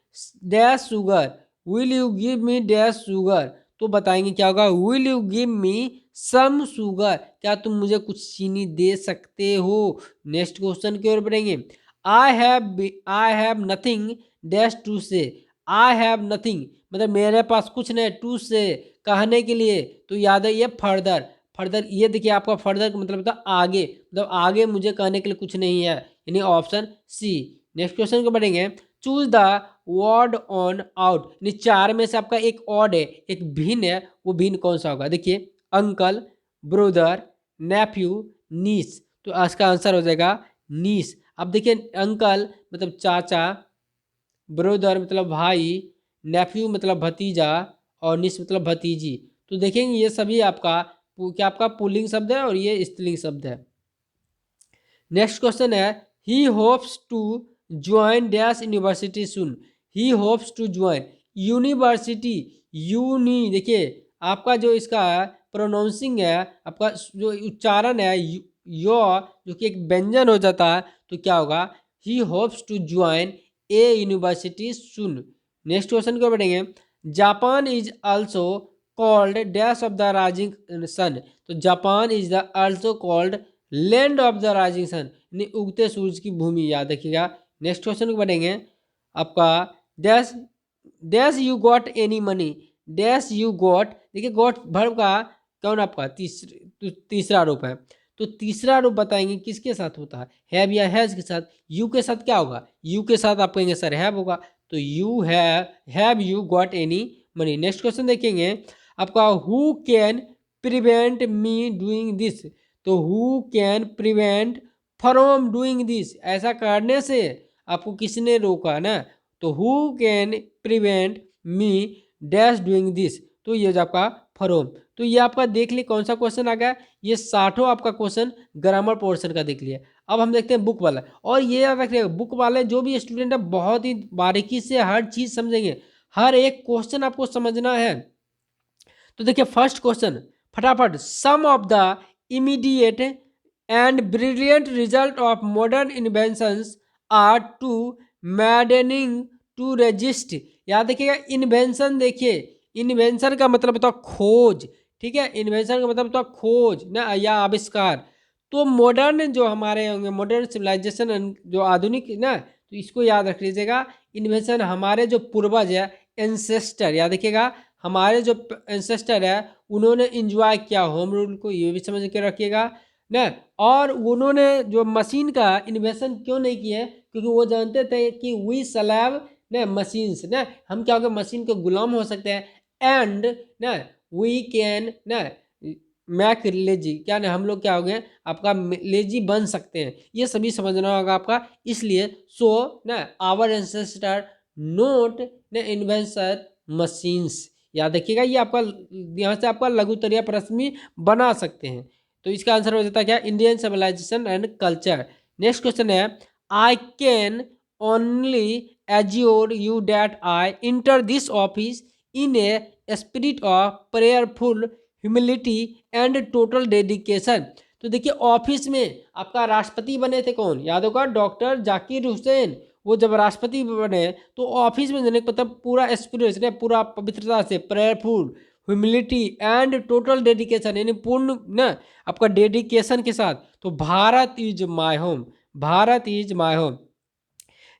dash sugar. Will you give me dash sugar, तो बताएंगे क्या होगा? Will you give me some sugar, क्या तुम मुझे कुछ चीनी दे सकते हो? नेक्स्ट क्वेश्चन की ओर बढ़ेंगे। I have nothing dash to say. I have nothing मतलब मेरे पास कुछ नहीं, टू से कहने के लिए, तो याद है ये फर्दर। फर्दर ये देखिए आपका फर्दर का मतलब होता है आगे, मतलब आगे मुझे कहने के लिए कुछ नहीं है, यानी ऑप्शन सी। नेक्स्ट क्वेश्चन को बढ़ेंगे। Choose the word on out, यानी चार में से आपका एक ऑड है, एक भिन्न है, वो भिन्न कौन सा होगा? देखिए अंकल, ब्रदर, नेफ्यू, नीस, तो इसका आंसर हो जाएगा नीस। अब देखिए अंकल मतलब चाचा, ब्रदर मतलब भाई, नेफ्यू मतलब भतीजा, और निस मतलब भतीजी। तो देखेंगे ये सभी आपका क्या आपका पुल्लिंग शब्द है और ये स्त्रीलिंग शब्द है। नेक्स्ट क्वेश्चन है he hopes to join dash university soon. He hopes to join university, uni, देखिए आपका जो इसका प्रोनाउंसिंग है, आपका जो उच्चारण है यो, जो कि एक व्यंजन हो जाता है, तो क्या होगा? He hopes to join a university soon. Next question को बढ़ेंगे। Japan is also called dash of the rising sun. तो Japan is the also called land of the rising sun, यानी उगते सूरज की भूमि, याद रखिएगा। नेक्स्ट क्वेश्चन को बढ़ेंगे। आपका dash dash you got any money. Dash you got, देखिए गॉट वर्ब का कौन आपका तीसरा रूप है, तो तीसरा रूप बताएंगे किसके साथ होता है? हैव या हैज के साथ। यू के साथ क्या होगा? यू के साथ आप कहेंगे सर हैव होगा, तो you have you got any money. Next question देखेंगे आपका who can prevent me doing this. तो who can prevent from doing this, ऐसा करने से आपको किसने रोका ना? तो who can prevent me dash doing this, तो ये जो आपका फ्रॉम। तो ये आपका देख लिए कौन सा क्वेश्चन आ गया, ये 60 आपका क्वेश्चन ग्रामर पोर्शन का देख लिया। अब हम देखते हैं बुक वाला, और ये याद रखिएगा बुक वाले जो भी स्टूडेंट है बहुत ही बारीकी से हर चीज समझेंगे, हर एक क्वेश्चन आपको समझना है। तो देखिए फर्स्ट क्वेश्चन फटाफट, some of the immediate and brilliant result of modern inventions are too maddening to resist. याद रखिएगा इन्वेंशन, देखिए इन्वेंशन का मतलब होता है खोज, ठीक है, इन्वेंशन का मतलब होता है खोज ना या आविष्कार। तो मॉडर्न जो हमारे होंगे, मॉडर्न सिविलाइजेशन जो आधुनिक ना, तो इसको याद रख लीजिएगा। इन्वेंशन हमारे जो पूर्वज है, एंसेस्टर, याद रखिएगा हमारे जो एंसेस्टर है उन्होंने इंजॉय किया होम रूल को, ये भी समझ के रखिएगा ना। और उन्होंने जो मशीन का इन्वेंशन क्यों नहीं किया है, क्योंकि वो जानते थे कि वी सलैव ना मशीन्स ना, हम क्या होगा मशीन के गुलाम हो सकते हैं, एंड ना वी कैन ना मैक लेजी, क्या ना हम लोग क्या हो गए आपका लेजी बन सकते हैं, ये सभी समझना होगा आपका। इसलिए सो ना आवर एंसेस्टर नोट ना इन्वेंशन मशीन्स, याद रखिएगा। ये आपका यहाँ से आपका लघुतरीय प्रश्न भी बना सकते हैं। तो इसका आंसर हो जाता है क्या? Indian civilisation and culture. Next question है I can only assure you that I enter this office in a spirit of prayerful humility and total dedication। तो देखिए ऑफिस में आपका राष्ट्रपति बने थे कौन, याद होगा डॉक्टर जाकिर हुसैन। वो जब राष्ट्रपति बने तो ऑफिस में जाने का मतलब पूरा एस्पिरेशन है, पूरा पवित्रता से, prayerful, humility and total dedication, यानी पूर्ण ना आपका डेडिकेशन के साथ। तो Bharat is my home, Bharat is my home.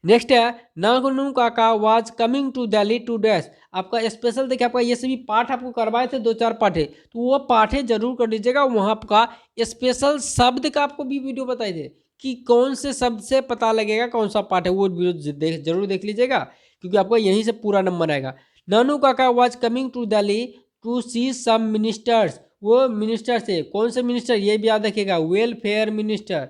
Next है Nagnu Kaka was coming to Delhi to dash. आपका स्पेशल देखिए आपका ये सभी पाठ आपको करवाए थे, 2-4 पाठे, तो वो पाठे जरूर कर लीजिएगा। वहाँ आपका स्पेशल शब्द का आपको भी वीडियो बताए थे कि कौन से शब्द से पता लगेगा कौन सा पाठ है, वो वीडियो जरूर देख लीजिएगा, क्योंकि आपको यहीं से पूरा नंबर आएगा। Nanu Kaka was coming to Delhi to see some ministers. वो मिनिस्टर थे, कौन से मिनिस्टर ये भी याद रखिएगा, वेलफेयर मिनिस्टर,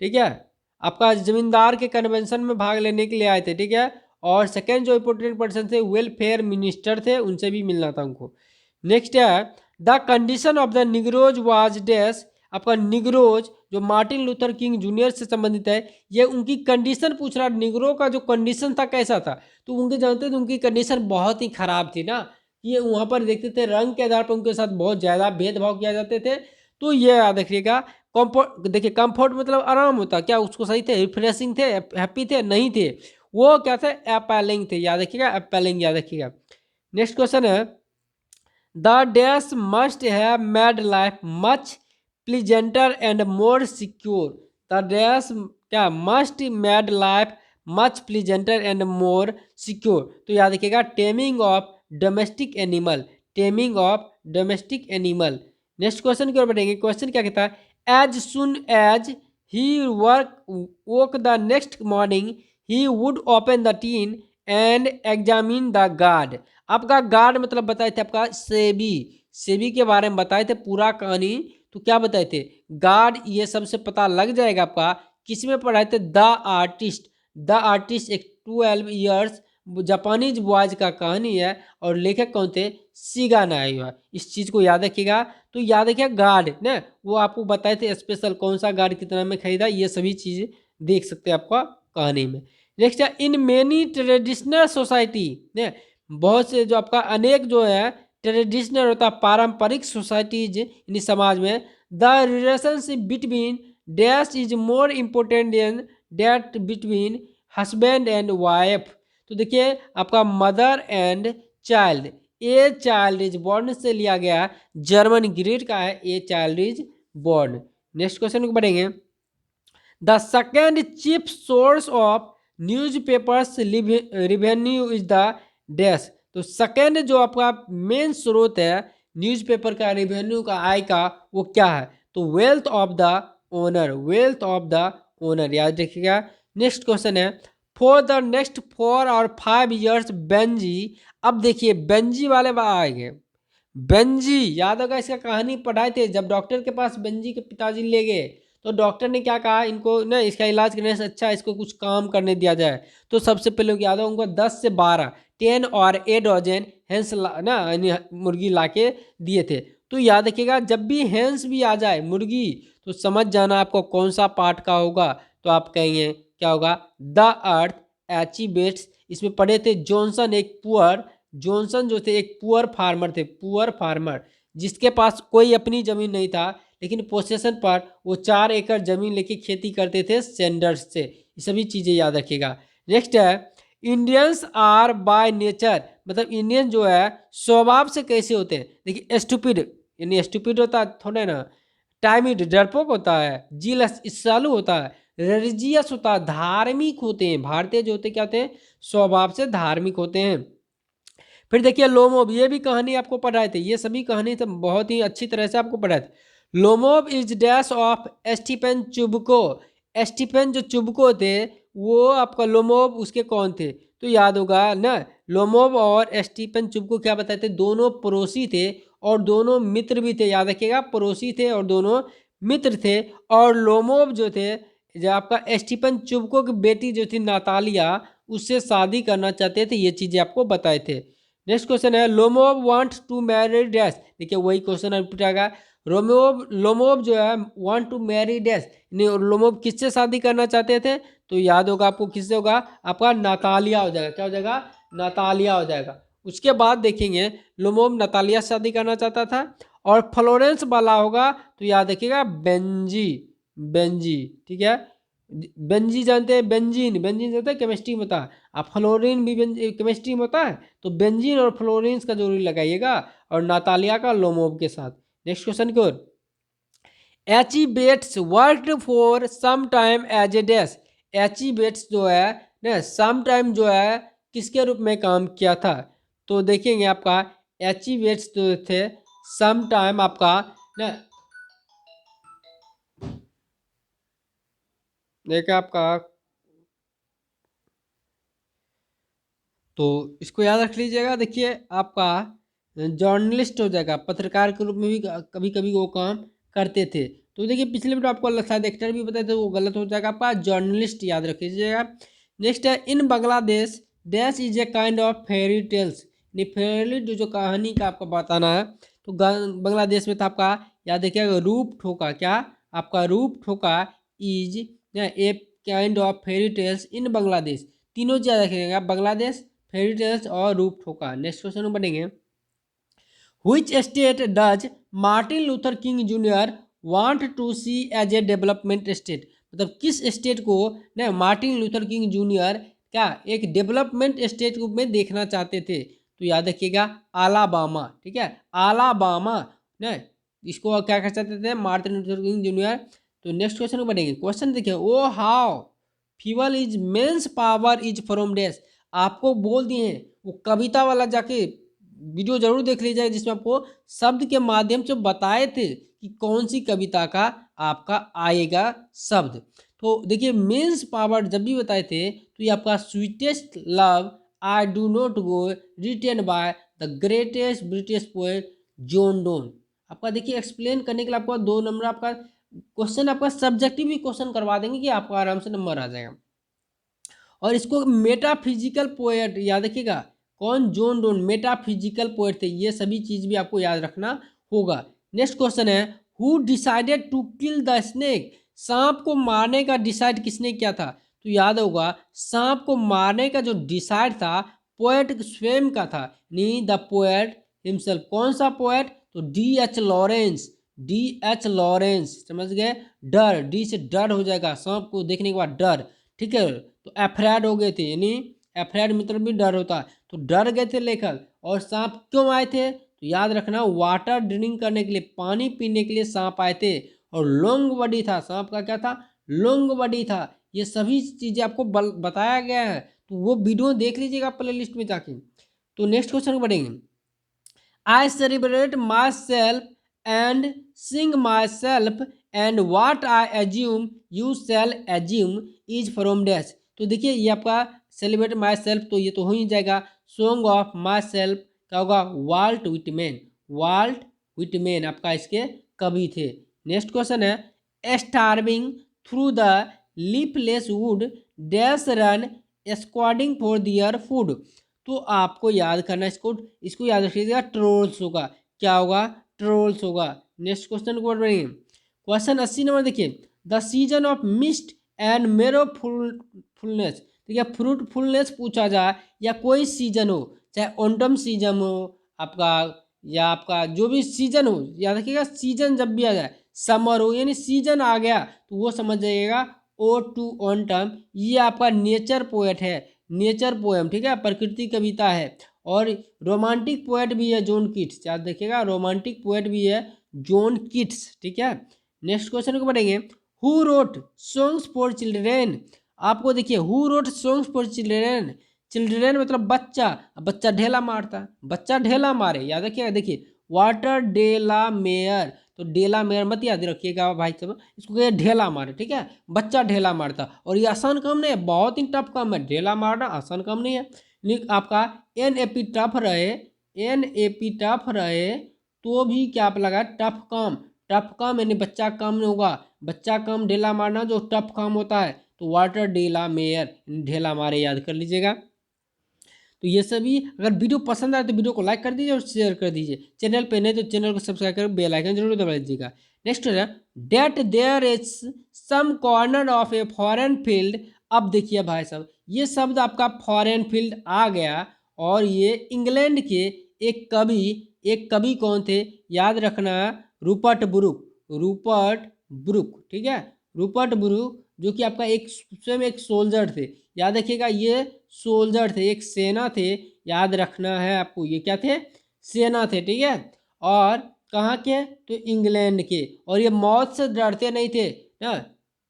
ठीक है। आपका जमींदार के कन्वेंशन में भाग लेने के लिए आए थे, ठीक है। और सेकेंड जो इंपोर्टेंट पर्सन थे वेलफेयर मिनिस्टर थे, उनसे भी मिलना था उनको। नेक्स्ट है the condition of the Negroes was dash. आपका निग्रोज जो मार्टिन लूथर किंग जूनियर से संबंधित है, ये उनकी कंडीशन पूछ रहा। निग्रो का जो कंडीशन था कैसा था, तो उनके जानते थे उनकी कंडीशन बहुत ही खराब थी ना। ये वहाँ पर देखते थे रंग के आधार पर उनके साथ बहुत ज़्यादा भेदभाव किया जाते थे। तो ये याद रखिएगा। कंफर्ट देखिए, कंफर्ट मतलब आराम होता, क्या उसको सही थे, रिफ्रेशिंग थे, हैप्पी थे, नहीं थे, वो क्या थे, अपीलिंग थे, याद रखिएगा, अपीलिंग याद रखिएगा। नेक्स्ट क्वेश्चन है the dash must have made life much pleasanter and more secure. The dash क्या must made life much pleasanter and more secure. तो याद रखिएगा taming of domestic animal, taming of domestic animal. Next question की ओर बढ़ेंगे। Question क्या कहता है as soon as he woke the next morning he would open the tin and examine the guard। आपका गार्ड मतलब बताए थे आपका सेबी, सेबी के बारे में बताए थे पूरा कहानी। तो क्या बताए थे गार्ड, ये सबसे पता लग जाएगा आपका किसमें पढ़ाए थे, द आर्टिस्ट। द आर्टिस्ट एक 12 ईयर्स जापानीज बॉयज का कहानी है, और लेखक कौन थे, सीगा नायवा। इस चीज़ को याद रखिएगा। तो याद रखिएगा गार्ड ना, वो आपको बताए थे स्पेशल कौन सा गार्ड कितना में खरीदा, ये सभी चीज़ें देख सकते हैं आपका कहानी में। नेक्स्ट है इन मेनी ट्रेडिशनल सोसाइटी ने, बहुत से जो आपका अनेक जो है ट्रेडिशनल होता है पारंपरिक सोसाइटीज यानी समाज में, the relationship between dash is more important then that between husband and wife. तो देखिए आपका mother and child, a child is born से लिया गया, जर्मन ग्रीड का है a child is born. Next question को पढ़ेंगे the second chief source of news papers revenue is the dash. तो सेकेंड जो आपका मेन स्रोत है न्यूज़पेपर का रेवेन्यू का, आय का, वो क्या है, तो wealth of the owner, wealth of the owner, याद रखिएगा। नेक्स्ट क्वेश्चन है फॉर द नेक्स्ट 4 और 5 ईयर्स बेंजी। अब देखिए बेंजी वाले आएंगे, बेंजी याद होगा, इसका कहानी पढ़ाए थे जब डॉक्टर के पास बेंजी के पिताजी ले गए, तो डॉक्टर ने क्या कहा, इनको ना इसका इलाज करने से अच्छा इसको कुछ काम करने दिया जाए। तो सबसे पहले याद होगा उनको 10 से 12 10 और 8 डजन हैंस ना मुर्गी लाके दिए थे। तो याद रखिएगा जब भी हैंस भी आ जाए मुर्गी, तो समझ जाना आपको कौन सा पार्ट का होगा। तो आप कहेंगे क्या होगा, द अर्थ एचिबेट्स। इसमें पढ़े थे जॉनसन एक पुअर, जॉनसन जो थे एक पुअर फार्मर थे, पुअर फार्मर जिसके पास कोई अपनी ज़मीन नहीं था, लेकिन पोसेशन पर वो 4 एकड़ ज़मीन लेके खेती करते थे सेंडर्स से। ये सभी चीज़ें याद रखिएगा। नेक्स्ट है इंडियंस आर बाय नेचर, मतलब इंडियन जो है स्वभाव से कैसे होते हैं। देखिए एस्टूपिड यानी एस्टूपिड होता है थोड़ा ना, टाइमिड डरपोक होता है, जीलस ईर्ष्यालु होता है, रिलीजियस होता है, धार्मिक होते हैं। भारतीय जो होते क्या होते हैं, स्वभाव से धार्मिक होते हैं। फिर देखिए लोमोब, ये भी कहानी आपको पढ़ाए थे, ये सभी कहानी तो बहुत ही अच्छी तरह से आपको पढ़ाए थे। Lomov is dash of Stephen Chubukov. Stephen जो चुबको थे वो आपका लोमोब उसके कौन थे, तो याद होगा ना, लोमोब और स्टीफन चुबको क्या बताए थे, दोनों पड़ोसी थे और दोनों मित्र भी थे। याद रखिएगा पड़ोसी थे और दोनों मित्र थे। और लोमोब जो थे, जो आपका स्टीफन चुबको की बेटी जो थी नातालिया, उससे शादी करना चाहते थे। ये चीज़ें आपको बताए थे। नेक्स्ट क्वेश्चन है लोमोब वांट टू मैरी डैश। देखिए वही क्वेश्चन रिपीट आएगा, लोमोब जो है वांट टू मैरी डैश, लोमोब किससे शादी करना चाहते थे, तो याद होगा आपको किससे होगा, आपका नातालिया हो जाएगा। क्या हो जाएगा, नातालिया हो जाएगा। उसके बाद देखेंगे लोमोब नातालिया से शादी करना चाहता था। और फ्लोरेंस वाला होगा तो याद रखिएगा बेंजी, बेंजी, ठीक है। बेंजी जानते हैं, बेंजीन, बेंजीन जानते हैं केमिस्ट्री में होता है। आप फ्लोरीन भी केमिस्ट्री में होता है, तो बेंजीन और फ्लोरीन का जरूरी लगाइएगा और नातालिया का लोमोब के साथ। नेक्स्ट क्वेश्चन की ओर। H E Bates worked for some time as a dash. H E Bates जो है ना सम टाइम जो है किसके रूप में काम किया था, तो देखेंगे आपका एची बेट्स जो थे सम टाइम आपका ना देखिए आपका, तो इसको याद रख लीजिएगा। देखिए आपका जर्नलिस्ट हो जाएगा, पत्रकार के रूप में भी कभी कभी वो काम करते थे। तो देखिए पिछले वीडियो आपको शायद एक्टर भी बताए थे, वो गलत हो जाएगा, आपका जर्नलिस्ट याद रख लीजिएगा। नेक्स्ट है in Bangladesh dash is a kind of fairy tales. Fairy जो कहानी का आपको बताना है, तो बांग्लादेश में था आपका, याद रखिएगा रूप ठोका, क्या आपका रूप ठोका is a kind of fairy tales in Bangladesh. तीनों चीज याद रखिएगा, बांग्लादेश, फेरी टेल्स और रूप ठोका। नेक्स्ट क्वेश्चन बढ़ेंगे। Which state does Martin Luther King Junior want to see as a development state. मतलब किस स्टेट को ना मार्टिन लूथर किंग जूनियर क्या एक डेवलपमेंट स्टेट के रूप में देखना चाहते थे, तो याद रखिएगा अलाबामा, ठीक है, अलाबामा ना, इसको क्या कह चाहते थे मार्टिन लूथर किंग जूनियर। तो नेक्स्ट क्वेश्चन को बढ़ेंगे। क्वेश्चन देखिए, oh how feeble is man's power is from dash. आपको बोल दिए हैं, वो कविता वाला जाके वीडियो जरूर देख लीजिए, जिसमें आपको शब्द के माध्यम से बताए थे कि कौन सी कविता का आपका आएगा शब्द। तो देखिए मेंस पावर जब भी बताए थे तो ये आपका sweetest love I do not go written by the greatest British poet John Donne. आपका देखिए एक्सप्लेन करने के लिए आपको 2 नंबर आपका क्वेश्चन, आपका सब्जेक्टिव भी क्वेश्चन करवा देंगे कि आपका आराम से नंबर आ जाएगा। और इसको मेटाफिजिकल पोएट याद रखिएगा, कौन, जॉन डोन मेटाफिजिकल पोएट थे। ये सभी चीज भी आपको याद रखना होगा। नेक्स्ट क्वेश्चन है who decided to kill the snake. सांप को मारने का डिसाइड किसने किया था, तो याद होगा सांप को मारने का जो डिसाइड था पोएट स्वयं का था, नी द पोएट हिमसेल्फ। कौन सा पोएट, तो D.H. Lawrence, D.H. लॉरेंस, समझ गए। डर, डी से डर हो जाएगा, सांप को देखने के बाद डर, ठीक है। तो एफ्रेड हो गए थे, यानी एफ्रेड मतलब भी डर होता है, तो डर गए थे लेखक। और सांप क्यों आए थे, तो याद रखना वाटर ड्रिंक करने के लिए, पानी पीने के लिए सांप आए थे। और लॉन्ग बॉडी था, सांप का क्या था, लॉन्ग बॉडी था। ये सभी चीजें आपको बताया गया है, तो वो वीडियो देख लीजिएगा प्ले लिस्ट में जाके। तो नेक्स्ट क्वेश्चन बढ़ेंगे। I celebrate myself and sing myself and what I assume you shall assume is from dash। तो देखिए ये आपका सेलिब्रेट माई सेल्फ, तो ये तो हो ही जाएगा। सॉन्ग ऑफ माई सेल्फ क्या होगा, वाल्ट विटमैन, वाल्ट विटमैन आपका इसके कवि थे। नेक्स्ट क्वेश्चन है starving through the leafless wood dash run scolding for their food. तो आपको याद करना इसको याद रखिएगा, ट्रोल्स होगा, क्या होगा, ट्रोल्स होगा। नेक्स्ट क्वेश्चन को बढ़ेंगे। क्वेश्चन 80 नंबर देखिए, the season of mist and मेरो फुलनेस। ठीक है, फ्रूटफुलनेस पूछा जाए या कोई सीजन हो, चाहे ऑटम सीजन हो आपका या आपका जो भी सीजन हो, याद रखिएगा सीजन जब भी आ जाए, समर हो यानी सीजन आ गया तो वो समझ जाइएगा ओ टू ऑटम। ये आपका नेचर पोएट है, नेचर पोएम, ठीक है, प्रकृति कविता है। और रोमांटिक पोएट भी है जॉन किट्स, याद देखिएगा रोमांटिक पोएट भी है जॉन किट्स, ठीक है। नेक्स्ट क्वेश्चन को पढ़ेंगे। Who wrote songs for children. आपको देखिए who wrote songs for children, children मतलब बच्चा, बच्चा ढेला मारता, बच्चा ढेला मारे, याद रखिएगा। देखिए वाटर डेला मेयर, तो डेला मेयर मत याद रखिएगा भाई सब, इसको कहिए ढेला मारे, ठीक है, बच्चा ढेला मारता। और ये आसान काम नहीं है, बहुत ही टफ काम है, ढेला मारना आसान काम नहीं है। लेकिन आपका NAP टफ रहे, NAP टफ रहे तो भी क्या आप लगा टफ काम, टफ काम यानी बच्चा काम नहीं होगा, बच्चा काम ढेला मारना जो टफ काम होता है, तो वाटर डेला मेयर ढेला मारे, याद कर लीजिएगा। तो ये सभी अगर वीडियो पसंद आए तो वीडियो को लाइक कर दीजिए और शेयर कर दीजिए। चैनल पे नहीं तो चैनल को सब्सक्राइब कर बेल आइकन जरूर दबा दीजिएगा। नेक्स्ट है that there is some corner of a foreign field अब देखिए भाई साहब, ये शब्द आपका फॉरेन फील्ड आ गया और ये इंग्लैंड के एक कवि कौन थे, याद रखना, रूपर्ट ब्रुक। रूपर्ट ब्रुक, ठीक है, रूपर्ट ब्रुक, जो कि आपका एक स्वयं एक सोल्जर थे। याद रखिएगा, ये सोल्जर थे, एक सेना थे। याद रखना है आपको, ये क्या थे, सेना थे, ठीक है। और कहाँ के, तो इंग्लैंड के। और ये मौत से डरते नहीं थे ना,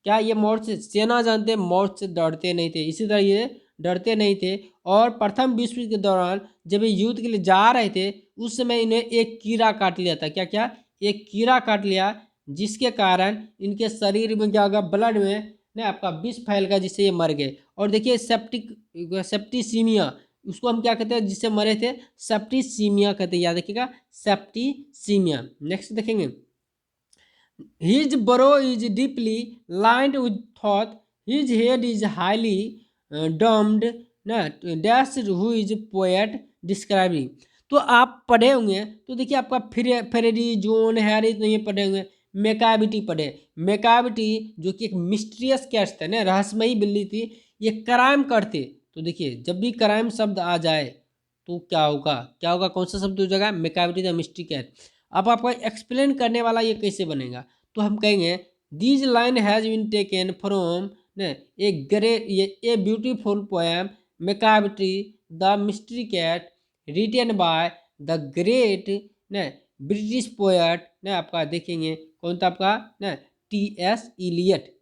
क्या ये मौत से, सेना जानते हैं मौत से डरते नहीं थे, इसी तरह ये डरते नहीं थे। और प्रथम विश्व युद्ध के दौरान जब ये युद्ध के लिए जा रहे थे, उस समय इन्हें एक कीड़ा काट लिया था। क्या क्या, एक कीड़ा काट लिया, जिसके कारण इनके शरीर में क्या होगा, ब्लड में ना आपका विष फैल गया, जिससे ये मर गए। और देखिए सेप्टिसीमिया, उसको हम क्या कहते हैं, जिससे मरे थे, सेप्टिसीमिया कहते हैं। याद रखिएगा, सेप्टिसीमिया। नेक्स्ट देखेंगे, his burrow is deeply lined with thought, his head is highly domed, ना dash who is poet describing। तो आप पढ़े होंगे, तो देखिए आपका फेरेडी, जोन, हैरी, तो ये पढ़े होंगे। मेकाबिटी पढ़े, मेकाबिटी जो कि एक मिस्ट्रियस कैट था ना, रहस्यमयी बिल्ली थी, ये क्राइम करते। तो देखिए जब भी क्राइम शब्द आ जाए तो क्या होगा, क्या होगा, कौन सा शब्द हो जाएगा, मेकाबिटी द मिस्ट्री कैट। अब आपका एक्सप्लेन करने वाला ये कैसे बनेगा, तो हम कहेंगे this line has been taken from a great, a beautiful poem Macavity the mystery cat written by the great न ब्रिटिश पोएट न आपका देखेंगे कौन था आपका न टी.एस. इलियट।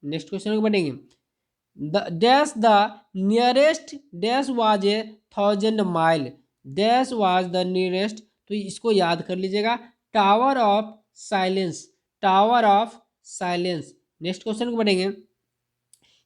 नेक्स्ट क्वेश्चन को बढ़ेंगे, dash the nearest dash was 1,000 mile, dash was the nearest, तो इसको याद कर लीजिएगा, tower of silence, tower of silence. Next question को बढ़ेंगे,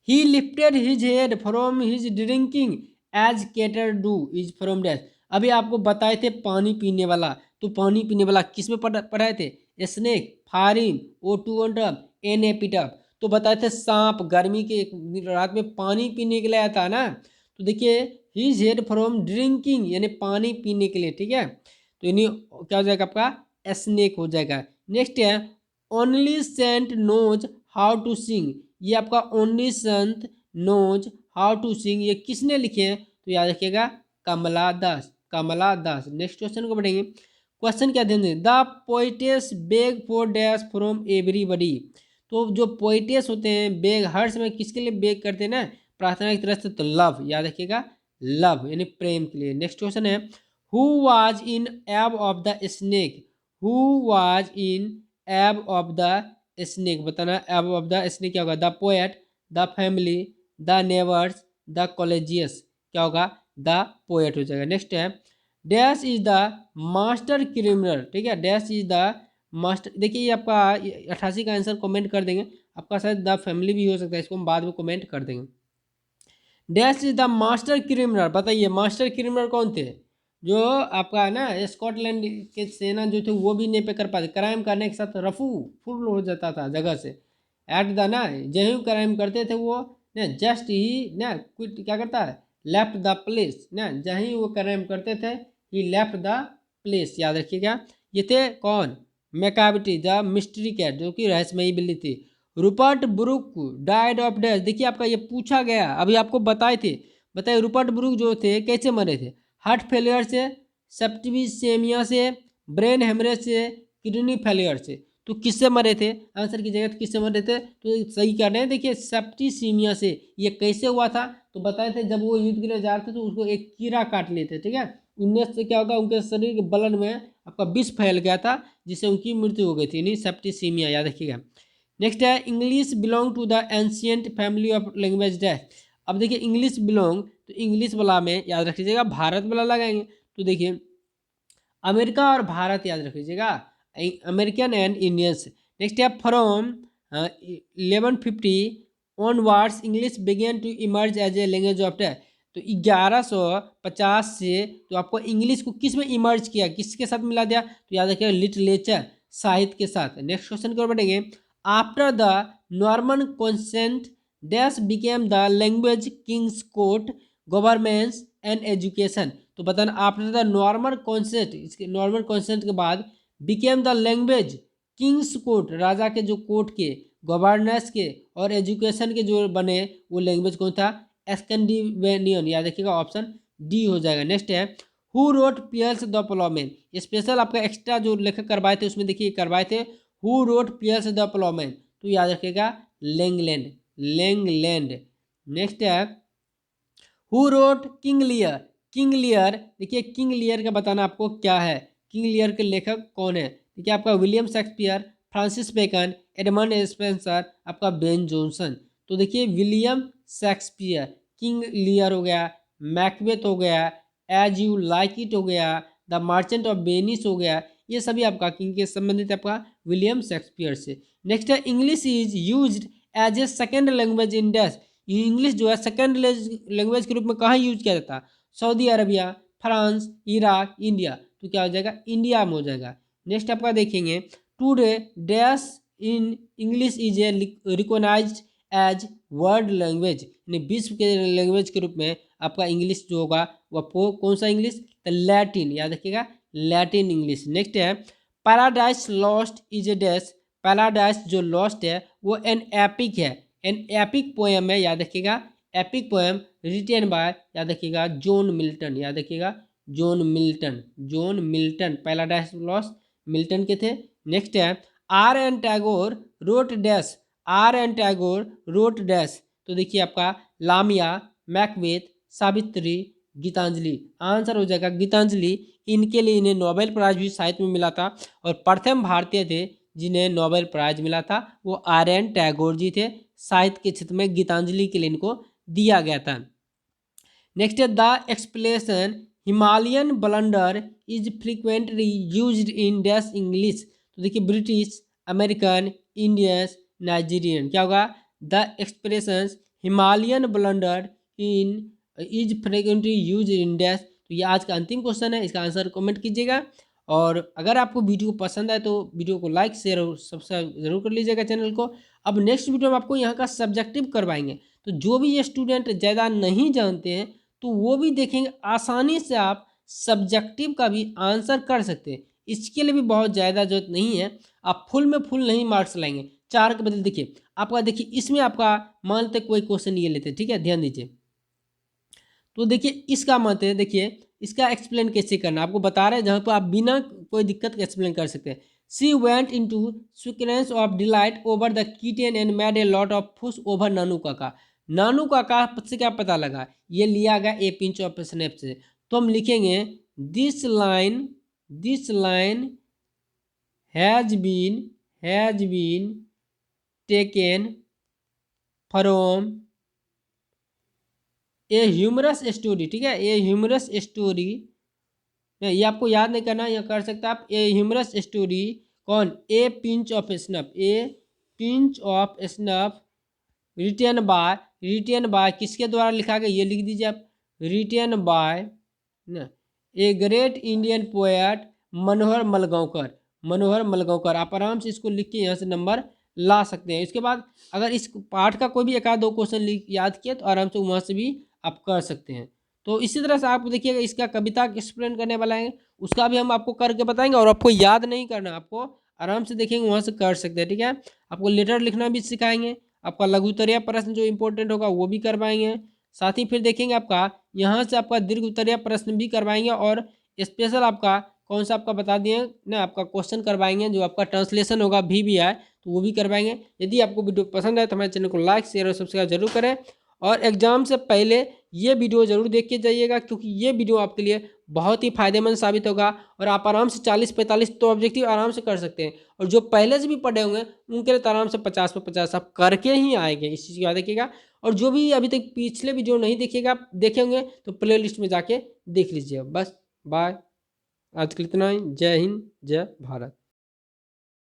he lifted his head from his drinking as cattle do is from dash. अभी आपको बताए थे पानी पीने वाला, तो पानी पीने वाला किस में पढ़ाए थे, स्नेक, फारिन, O2 एन एपिटप। तो बताए थे सांप, गर्मी के रात में पानी पीने के लिए आता है ना। तो देखिए हिज हेड फ्रॉम ड्रिंकिंग, यानी पानी पीने के लिए, ठीक है। तो इन्हीं क्या हो जाएगा आपका, स्नेक हो जाएगा। नेक्स्ट है, only saint knows how to sing, ये आपका only Sant knows how to sing, ये किसने लिखे हैं, तो याद रखिएगा कमला दास, कमला दास। नेक्स्ट क्वेश्चन को बढ़ेंगे, क्वेश्चन क्या देंगे, the poetess bag for dash from everybody. तो जो पोइटेस होते हैं बेग हर समय किसके लिए बेग करते हैं ना, प्रार्थना की तरह से, तो लव, याद रखिएगा लव यानी प्रेम के लिए। नेक्स्ट क्वेश्चन है, हु वाज इन एब of the snake, who was in एब ऑफ द स्नेक, बताना एब ऑफ द स्नेक क्या होगा, the poet, the family, the neighbours, the colleagues, क्या होगा, द पोएट हो जाएगा। नेक्स्ट है, dash is the master criminal, ठीक है, डैश इज द मास्टर। देखिए ये आपका 88 का आंसर कमेंट कर देंगे, आपका शायद द फैमिली भी हो सकता है, इसको हम बाद में कमेंट कर देंगे। Dash is the master criminal, बताइए मास्टर क्रिमिनल कौन थे, जो आपका है ना स्कॉटलैंड के सेना जो थे वो भी नहीं पे कर पाते, क्राइम करने के साथ रफू फुल हो जाता था जगह से। एट द ना जहीं क्राइम करते थे वो ना जस्ट ही ना क्विट क्या करता है, लेफ्ट द प्लेस, ना जहीं वो क्राइम करते थे ही लेफ्ट द प्लेस। याद रखिएगा, ये थे कौन, मैकाविटी द मिस्ट्री कैट, जो कि रहस्यमयी बिल्ली थी। Rupert book died of dash, देखिए आपका ये पूछा गया, अभी आपको बताए थे, बताइए रूपर्ट ब्रुक जो थे कैसे मरे थे, हार्ट फेलियर से, सेप्टिसेमिया से, ब्रेन हेमरेज से, किडनी फेलियर से। तो किससे मरे थे, आंसर की जगह किससे मरे थे, तो सही कर रहे हैं, देखिए सेप्टिसीमिया से। ये कैसे हुआ था, तो बताए थे जब वो युद्ध के लिए जा रहे थे तो उसको एक कीड़ा काट लिए थे, ठीक है, उनमें से क्या होगा, उनके शरीर के ब्लड में आपका विष फैल गया था, जिससे उनकी मृत्यु हो गई थी, नहीं सेप्टिसीमिया, याद रखिएगा। नेक्स्ट है, English belong to the ancient family of language dash. अब देखिए इंग्लिश बिलोंग, तो इंग्लिश वाला में याद रख लीजिएगा भारत वाला लगाएंगे, तो देखिए अमेरिका और भारत याद रख लीजिएगा, अमेरिकन एंड इंडियंस। नेक्स्ट है, from 1150 onwards English begin to emerge as a language of dash. तो 1150 से तो आपको इंग्लिश को किस में इमर्ज किया, किसके साथ मिला दिया, तो याद रखिएगा लिटरेचर, साहित्य के साथ। नेक्स्ट क्वेश्चन की ओर बढ़ेंगे, after the Norman conquest dash became the language kings court governments and education. तो बताना आफ्टर द नॉर्मल कॉन्सेंट, इसके नॉर्मल कॉन्सेंट के बाद became the language kings court, राजा के जो कोर्ट के गवर्नेंस के और एजुकेशन के जो बने वो लैंग्वेज कौन था, स्कैंडिनेवियन, याद रखिएगा ऑप्शन डी हो जाएगा। नेक्स्ट है who wrote Piers the Ploughman, special आपका एक्स्ट्रा जो लेखक करवाए थे उसमें देखिए करवाए थे who wrote Piers the Ploughman, तो याद रखिएगा लैंगलैंड, लैंगलैंड। नेक्स्ट है who wrote King Lear, King Lear, देखिए किंग लियर का बताना आपको क्या है, किंग लियर के लेखक कौन है, देखिए आपका William Shakespeare, Francis Bacon, Edmund Spenser, आपका बेन जॉनसन। तो देखिए विलियम शेक्सपियर, किंग लियर हो गया, मैकबेथ हो गया, एज यू लाइक इट हो गया, द मर्चेंट ऑफ वेनिस हो गया, ये सभी आपका किंग के संबंधित आपका विलियम शेक्सपियर से। नेक्स्ट है English is used as a second language in dash, English जो है सेकेंड लैंग्वेज के रूप में कहाँ यूज किया जाता है, Saudi Arabia, France, Iraq, India, तो क्या हो जाएगा इंडिया में हो जाएगा। नेक्स्ट आपका देखेंगे today dash in English is a recognised as world language, यानी विश्व के लैंग्वेज के रूप में आपका इंग्लिश जो होगा वह कौन सा इंग्लिश, तो लैटिन, याद रखिएगा लैटिन इंग्लिश। नेक्स्ट है paradise lost is a dash, paradise जो लॉस्ट है वो एन एपिक है, एन एपिक पोएम है, याद रखिएगा एपिक पोएम रिटेन बाय, याद रखिएगा जॉन मिल्टन, याद रखिएगा John Milton, John Milton Paradise Lost Milton के थे। नेक्स्ट है R N Tagore wrote dash, R N Tagore wrote dash, तो देखिए आपका Lamia, Macbeth, Savitri, Gitanjali, answer हो जाएगा गीतांजलि। इनके लिए इन्हें नोबेल प्राइज भी साहित्य में मिला था और प्रथम भारतीय थे जिन्हें नोबेल प्राइज मिला था वो आर एन टैगोर जी थे, साहित्य के क्षेत्र में गीतांजलि के लिए इनको दिया गया था। नेक्स्ट है the explanation Himalayan blunder is frequently used in dash English, तो देखिए ब्रिटिश, अमेरिकन, इंडियंस, नाइजीरियन, क्या होगा the expression Himalayan blunder in is frequently use in dash, तो ये आज का अंतिम क्वेश्चन है, इसका आंसर कमेंट कीजिएगा। और अगर आपको वीडियो पसंद आए तो वीडियो को लाइक शेयर और सब्सक्राइब जरूर कर लीजिएगा चैनल को। अब नेक्स्ट वीडियो में आपको यहाँ का सब्जेक्टिव करवाएंगे, तो जो भी ये स्टूडेंट ज़्यादा नहीं जानते हैं तो वो भी देखेंगे, आसानी से आप सब्जेक्टिव का भी आंसर कर सकते हैं। इसके लिए भी बहुत ज़्यादा जरूरत नहीं है, आप फुल में फुल नहीं मार्क्स लाएंगे, 4 के बदले देखिए आपका, देखिए इसमें आपका मान लेते कोई क्वेश्चन ये लेते, ठीक है ध्यान दीजिए। तो देखिए इसका मत है, देखिए इसका एक्सप्लेन कैसे करना आपको बता रहे हैं, जहाँ पर आप बिना कोई दिक्कत के एक्सप्लेन कर सकते हैं। She went into squeals of delight over the kitten and made a lot of fuss over Nanu Kaka, Nanu काका से क्या पता लगा, ये लिया गया ए पिंच ऑफ स्नैप से, तो हम लिखेंगे this line has been taken from a humorous story, ठीक है ए ह्यूमरस स्टोरी, ये आपको याद नहीं करना, यह कर सकते आप, ए ह्यूमरस स्टोरी कौन, a pinch of snuff, a pinch of snuff written by किसके द्वारा लिखा गया, ये लिख दीजिए आप, written by a great Indian poet Manohar Malgaonkar, Manohar Malgaonkar, आप आराम से इसको लिख के यहाँ से नंबर ला सकते हैं। इसके बाद अगर इस पाठ का कोई भी एक आध दो क्वेश्चन याद किया तो आराम से वहाँ से भी आप कर सकते हैं। तो इसी तरह से आप देखिएगा इसका कविता एक्सप्लेन करने वाला है, उसका भी हम आपको करके बताएंगे, और आपको याद नहीं करना, आपको आराम से देखेंगे वहाँ से कर सकते हैं, ठीक है। आपको लेटर लिखना भी सिखाएंगे, आपका लघुत्तरीय प्रश्न जो इंपॉर्टेंट होगा वो भी करवाएंगे, साथ ही फिर देखेंगे आपका यहाँ से आपका दीर्घ उत्तरीय प्रश्न भी करवाएंगे, और स्पेशल आपका कौन सा आपका बता दिए ना, आपका क्वेश्चन करवाएंगे जो आपका ट्रांसलेशन होगा VBI, तो वो भी करवाएंगे। यदि आपको वीडियो पसंद आए तो हमारे चैनल को लाइक शेयर और सब्सक्राइब जरूर करें, और एग्जाम से पहले ये वीडियो जरूर देख के जाइएगा, क्योंकि ये वीडियो आपके लिए बहुत ही फायदेमंद साबित होगा, और आप आराम से 40-45 तो ऑब्जेक्टिव आराम से कर सकते हैं, और जो पहले से भी पढ़े होंगे उनके लिए तो आराम से 50 पे 50 आप करके ही आएंगे, इस चीज़ को याद रखिएगा। और जो भी अभी तक पिछले वीडियो नहीं देखिएगा देखे होंगे तो प्ले लिस्ट में जाके देख लीजिए। बस बाय, आज के लिए इतना ही, जय हिंद जय भारत।